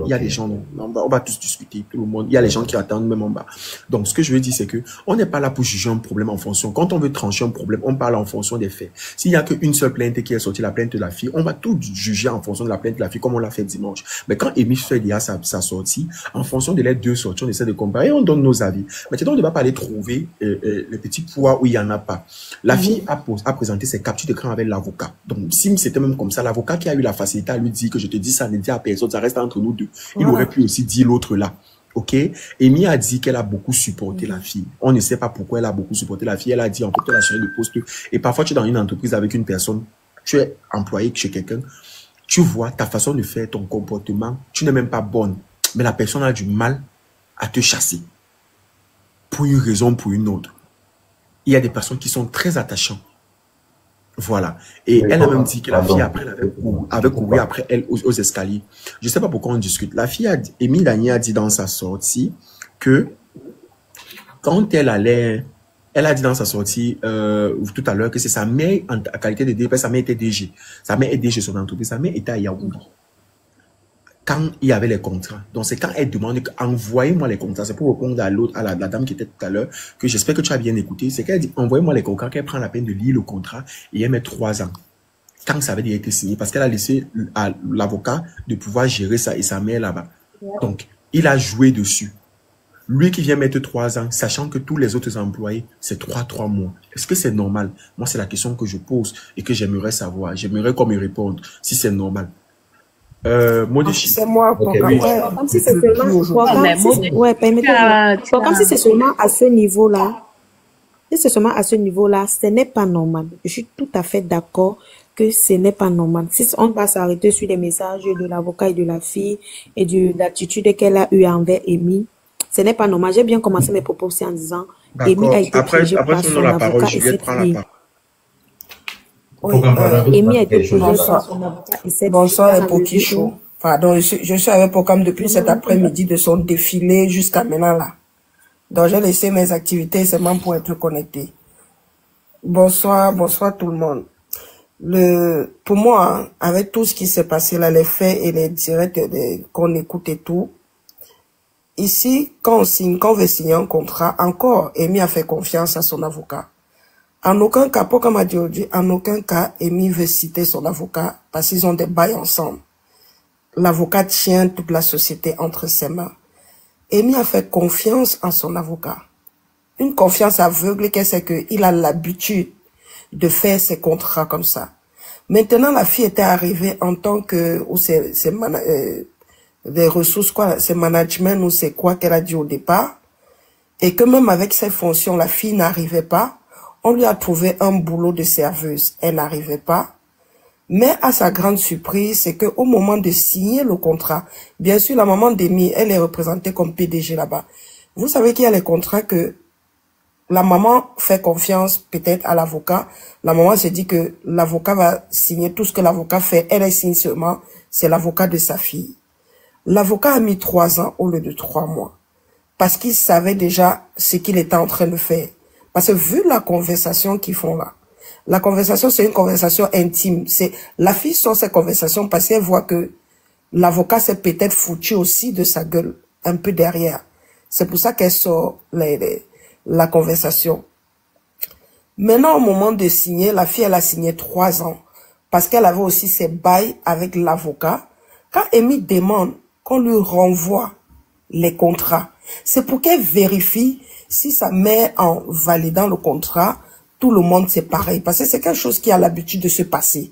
Il y a des gens, on va tous discuter, tout le monde. Il y a les gens qui attendent même en bas. Donc, ce que je veux dire, c'est que on n'est pas là pour juger un problème en fonction. Quand on veut trancher un problème, on parle en fonction des faits. S'il y a qu'une seule plainte qui est sortie, la plainte de la fille, on va tout juger en fonction de la plainte de la fille, comme on l'a fait dimanche. Mais quand Amy fait déjà sa sortie, en fonction de les deux sorties, on essaie de comparer et on donne nos avis. Maintenant, on ne va pas aller trouver le petit poids où il n'y en a pas. La fille a présenté ses captures d'écran avec l'avocat. Donc, si c'était même comme ça, l'avocat qui a eu la facilité à lui dire que je te dis ça, ne dis à personne, ça reste entre nous deux. Il aurait pu aussi dire l'autre là. Ok? Amy a dit qu'elle a beaucoup supporté la fille. On ne sait pas pourquoi elle a beaucoup supporté la fille. Elle a dit, en fait, elle a changé de poste. Et parfois, tu es dans une entreprise avec une personne, tu es employé chez quelqu'un, tu vois ta façon de faire, ton comportement, tu n'es même pas bonne. Mais la personne a du mal à te chasser. Pour une raison, pour une autre. Il y a des personnes qui sont très attachantes. Voilà. Et elle a même dit que la fille, après, elle avait couru après elle aux escaliers. Je ne sais pas pourquoi on discute. La fille, Amy Danier a dit dans sa sortie que quand elle allait, elle a dit dans sa sortie tout à l'heure que c'est sa mère, en qualité de DG, sa mère était DG. Sa mère est DG son entreprise. Sa mère était à Yaoundé. Quand il y avait les contrats. Donc, c'est quand elle demande envoyez-moi les contrats. C'est pour répondre à l'autre, à la dame qui était tout à l'heure, que j'espère que tu as bien écouté. C'est qu'elle dit envoyez-moi les contrats, qu'elle prend la peine de lire le contrat et elle met 3 ans. Quand ça avait déjà été signé, parce qu'elle a laissé à l'avocat de pouvoir gérer ça et sa mère là-bas. Donc, il a joué dessus. Lui qui vient mettre 3 ans, sachant que tous les autres employés, c'est 3 mois. Est-ce que c'est normal? Moi, c'est la question que je pose et que j'aimerais savoir. J'aimerais qu'on me réponde si c'est normal. C'est moi, comme si c'est seulement à ce niveau-là. Si c'est seulement à ce niveau-là, ce n'est pas normal. Je suis tout à fait d'accord que ce n'est pas normal. Si on va s'arrêter sur les messages de l'avocat et de la fille et de l'attitude qu'elle a eue envers Amy, ce n'est pas normal. J'ai bien commencé mes propos aussi en disant Amy a été piégée par son avocat et cette fille. Amy a été piégée par son avocat et cette fille. Bonsoir, Pokicho. Pardon, je suis avec Pokam depuis cet après-midi de son défilé jusqu'à maintenant là. Donc j'ai laissé mes activités seulement pour être connecté. Bonsoir tout le monde. Pour moi, avec tout ce qui s'est passé là, les faits et les directs qu'on écoute et tout, ici, quand on veut signer un contrat, encore, Amy a fait confiance à son avocat. En aucun cas, Pokam a dit aujourd'hui, en aucun cas, Amy veut citer son avocat parce qu'ils ont des bails ensemble. L'avocat tient toute la société entre ses mains. Amy a fait confiance en son avocat. Une confiance aveugle qu'elle sait qu'il a l'habitude de faire ses contrats comme ça. Maintenant, la fille était arrivée en tant que, ou des ressources, quoi, c'est management ou c'est quoi qu'elle a dit au départ. Et que même avec ses fonctions, la fille n'arrivait pas. On lui a trouvé un boulot de serveuse. Elle n'arrivait pas. Mais à sa grande surprise, c'est qu'au moment de signer le contrat, bien sûr, la maman d'Amy, elle est représentée comme PDG là-bas. Vous savez qu'il y a les contrats que la maman fait confiance peut-être à l'avocat. La maman se dit que l'avocat va signer tout ce que l'avocat fait. Elle signe seulement, c'est l'avocat de sa fille. L'avocat a mis 3 ans au lieu de 3 mois. Parce qu'il savait déjà ce qu'il était en train de faire. Parce que vu la conversation qu'ils font là, La conversation, c'est une conversation intime. C'est la fille sort cette conversation parce qu'elle voit que l'avocat s'est peut-être foutu aussi de sa gueule, un peu derrière. C'est pour ça qu'elle sort la conversation. Maintenant, au moment de signer, la fille, elle a signé 3 ans parce qu'elle avait aussi ses bails avec l'avocat. Quand Amy demande qu'on lui renvoie les contrats, c'est pour qu'elle vérifie si ça met en validant le contrat, tout le monde c'est pareil. Parce que c'est quelque chose qui a l'habitude de se passer.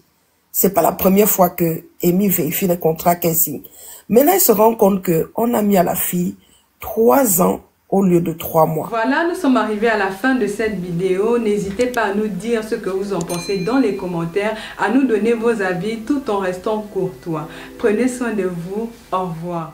C'est pas la première fois que Amy vérifie les contrats qu'elle signe. Maintenant, elle se rend compte qu'on a mis à la fille 3 ans au lieu de 3 mois. Voilà, nous sommes arrivés à la fin de cette vidéo. N'hésitez pas à nous dire ce que vous en pensez dans les commentaires, à nous donner vos avis tout en restant courtois. Prenez soin de vous. Au revoir.